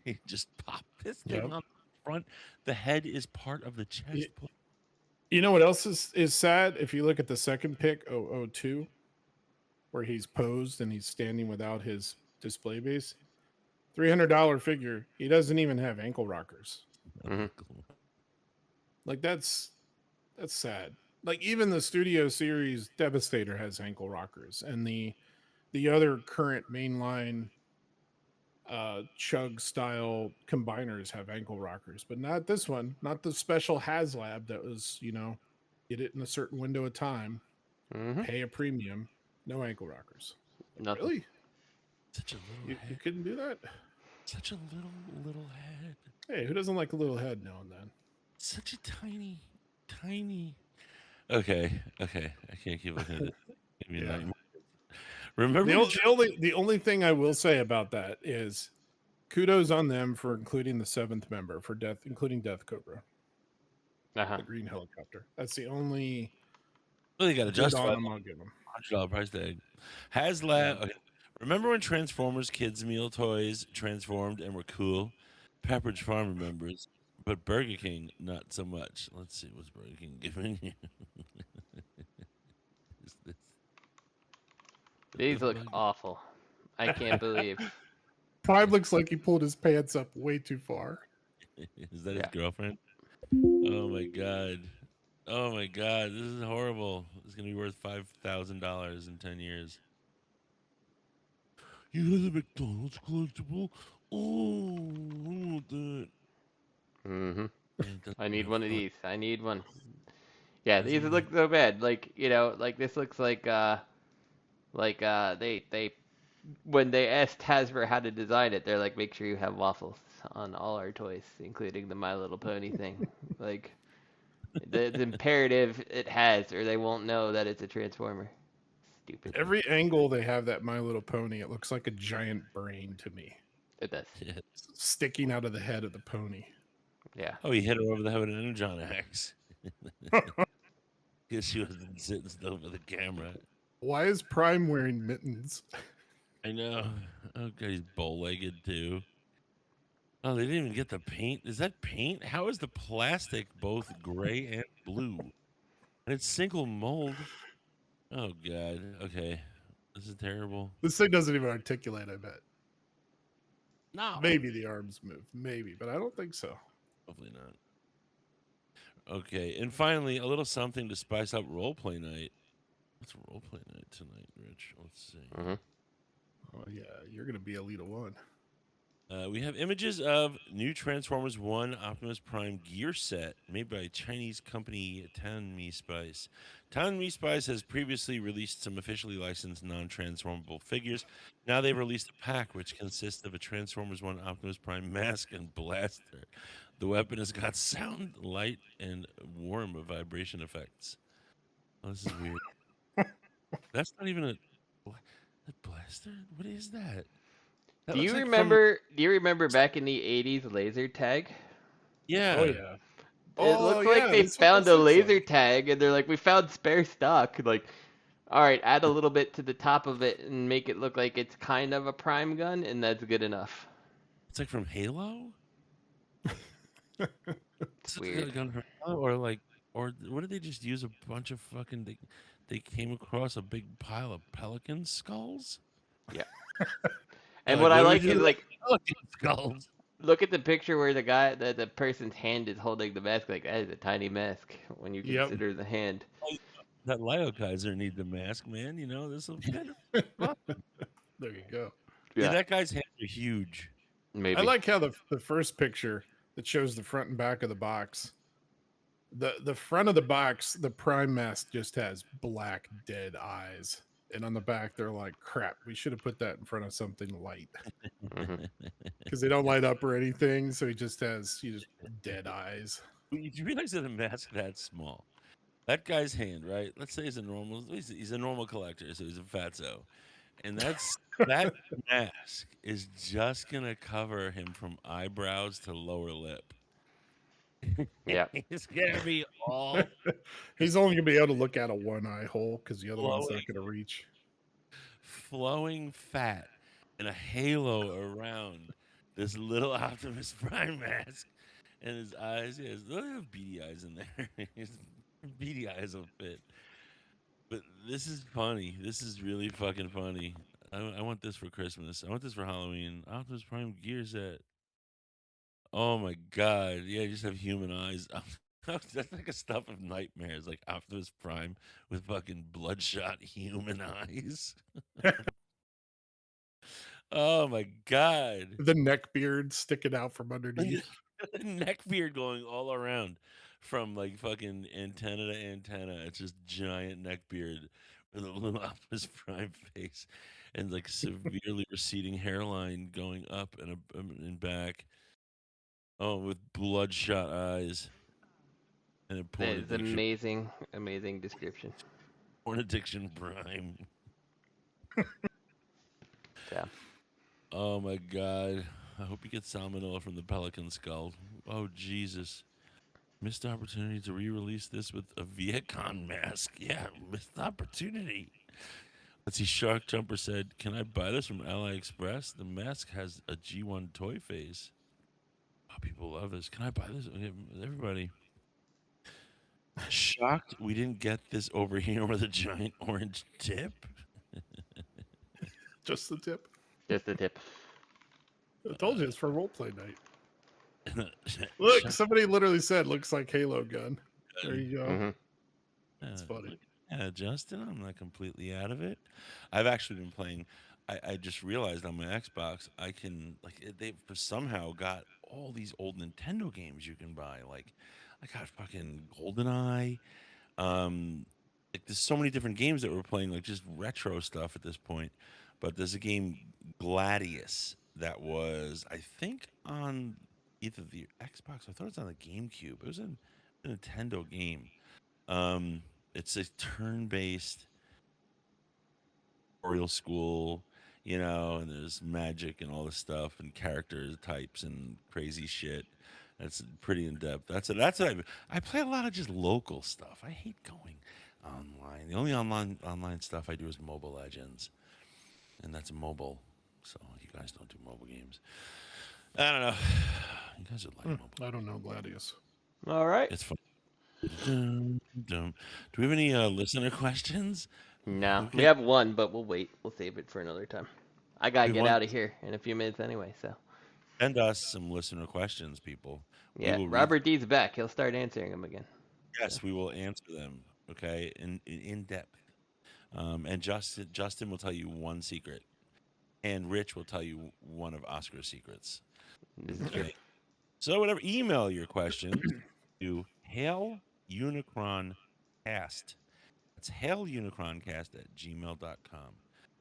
He just popped this Yep. thing on the front. The head is part of the chest plate. You know what else is sad? If you look at the second pick, 002, where he's posed and he's standing without his display base, $300 figure. He doesn't even have ankle rockers. Mhm. Like that's sad. Like even the Studio Series Devastator has ankle rockers, and the other current mainline chug style combiners have ankle rockers, but not this one. Not the special HasLab that was, get it in a certain window of time, Mhm. pay a premium, no ankle rockers. Like, Nothing. really? Such a little You head. couldn't do that? Such a little head. Hey, who doesn't like a little head now and then? Such a tiny. Okay. I can't keep looking at it. Give me a Yeah. nightmare. Remember The only thing I will say about that is kudos on them for including the seventh member for Death, including Death Cobra, Uh-huh. the green helicopter. That's the only well, they got to good justify on the them I'll give them. $100 price tag. HasLab. Okay. Remember when Transformers kids meal toys transformed and were cool? Pepperidge Farm remembers, but Burger King not so much. Let's see what's Burger King giving you. Is this These the look bug? awful. I can't believe. Prime looks like he pulled his pants up way too far. Is that his Yeah. girlfriend? Oh my god. Oh my god. This is horrible. It's gonna be worth $5,000 in 10 years. You have the McDonald's collectible? Oh, I want that. Mhm. And it doesn't I even need have one of fun. these. I need one. Yeah, Doesn't these even look so bad. Like, like this looks like they when they asked Hasbro how to design it, they're like, make sure you have waffles on all our toys, including the My Little Pony thing. Like, the imperative it has, or they won't know that it's a Transformer. Stupid. Every angle they have that My Little Pony, it looks like a giant brain to me, It does. Yeah. sticking out of the head of the pony. Yeah. Oh, he hit her over the head with an energon axe. Because she wasn't sitting still for the camera. Why is Prime wearing mittens? I know. Oh god, he's bow-legged too. Oh, they didn't even get the paint. Is that paint? How is the plastic both gray and blue? And it's single mold. Oh god. Okay. This is terrible. This thing doesn't even articulate, I bet. No. Maybe the arms move. Maybe, but I don't think so. Hopefully not. Okay, and finally, a little something to spice up roleplay night. What's roleplay night tonight, Rich? Let's see. Mhm. Oh, yeah. You're going to be Elita 1. We have images of new Transformers 1 Optimus Prime gear set made by Chinese company Tan Mi Spice. Tan Mi Spice has previously released some officially licensed non-transformable figures. Now they've released a pack which consists of a Transformers 1 Optimus Prime mask and blaster. The weapon has got sound, light, and warm vibration effects. Oh, this is weird. That's not even a That blaster? What is that? That Do looks you like from remember? Do you remember back in the '80s laser tag? Oh yeah. yeah. It Oh looks like yeah, they that's what found this a looks laser like. tag and they're like, we found spare stock. Like, all right, add a little bit to the top of it and make it look like it's kind of a prime gun, and that's good enough. It's like from Halo. It's Is it a weird. gun from Halo, or like, or what did they just use a bunch of fucking? They came across a big pile of pelican skulls. Yeah. They're And like, what I what do we like do is with like, pelican skulls? look at the picture where the person's hand is holding the mask. Like, that is a tiny mask when you Yep. consider the hand. That Liokiser needs a mask, man. You know this will kind of fun. There you go. Yeah, Yeah, that guy's hands are huge. I maybe. like how the first picture that shows the front and back of the box. The front of the box, the prime mask just has black dead eyes. And on the back, they're like, crap, we should have put that in front of something light. Hmm. Because they don't light up or anything, so he just dead eyes. You realize that a mask that small, that guy's hand, right? Let's say he's a normal collector, so he's a fatso, and that mask is just gonna cover him from eyebrows to lower lip. Yeah. It's gonna be all He's only gonna be able to look out of one eye hole because the other one's flowing, not gonna reach. flowing fat and a halo around this little Optimus Prime mask, and his eyes. Yeah, there's little beady eyes in there. His beady eyes will fit. But this is funny. This is really fucking funny. I want this for Christmas. I want this for Halloween. Optimus Prime gear set. Oh my god. Yeah, you just have human eyes. That's like a stuff of nightmares, like Optimus Prime with fucking bloodshot human eyes. Oh my god. The neck beard sticking out from underneath. Neck beard going all around from like fucking antenna to antenna. It's just giant neck beard with a little Optimus Prime face and like severely receding hairline going up and back. Oh, with bloodshot eyes and a That is amazing, amazing description. porn addiction Prime. Yeah. Oh my god. I hope you get salmonella from the pelican skull. Oh Jesus. Missed opportunity to re-release this with a Vietcon mask. Yeah, missed opportunity. Let's see. Shark Jumper said, "Can I buy this from AliExpress? The mask has a G1 toy face. Oh, people love this. Can I buy this? Okay, everybody." Shocked we didn't get this over here with a giant orange tip. Just the tip. Just the tip. I told you it's for roleplay night. Look, Shocked. somebody literally said looks like Halo gun. There you go. Hmm. That's funny. Yeah, Justin, I'm not completely out of it. I've actually been playing. I just realized on my Xbox I can they've somehow got all these old Nintendo games you can buy. Like I got fucking GoldenEye. Like there's so many different games that we're playing, like just retro stuff at this point. But there's a game Gladius that was I think on either the Xbox. I thought it was on the GameCube. It was a Nintendo game. Um, it's a turn-based tutorial school, and there's magic and all this stuff and character types and crazy shit. That's pretty in depth. That's what I play a lot of just local stuff. I hate going online. The only online stuff I do is Mobile Legends, and that's mobile. So you guys don't do mobile games. I don't know. You guys would like mobile. I don't know Gladius. All right. It's fun. Dum, dum. Do we have any listener questions? No, we Okay. have one, but we'll wait. We'll save it for another time. I gotta We get want out of here in a few minutes anyway. So send us some listener questions, people. We yeah, will read. Robert D's back. He'll start answering them again. Yes, we will answer them. Okay, in depth. And Justin will tell you one secret, and Rich will tell you one of Oscar's secrets. This is true. Okay. So whatever, email your questions to Hail Unicron Cast. That's hailunicroncast@gmail.com.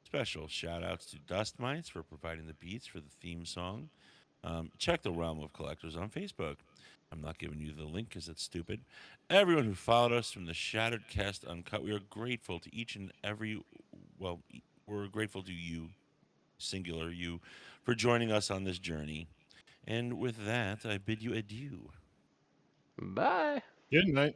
Special shout outs to Dust Mites for providing the beats for the theme song. Check the Realm of Collectors on Facebook. I'm not giving you the link because it's stupid. Everyone who followed us from the Shattered Cast Uncut, we are grateful to each and every, well, we're grateful to you, singular you, for joining us on this journey. And with that, I bid you adieu. Bye. Good night.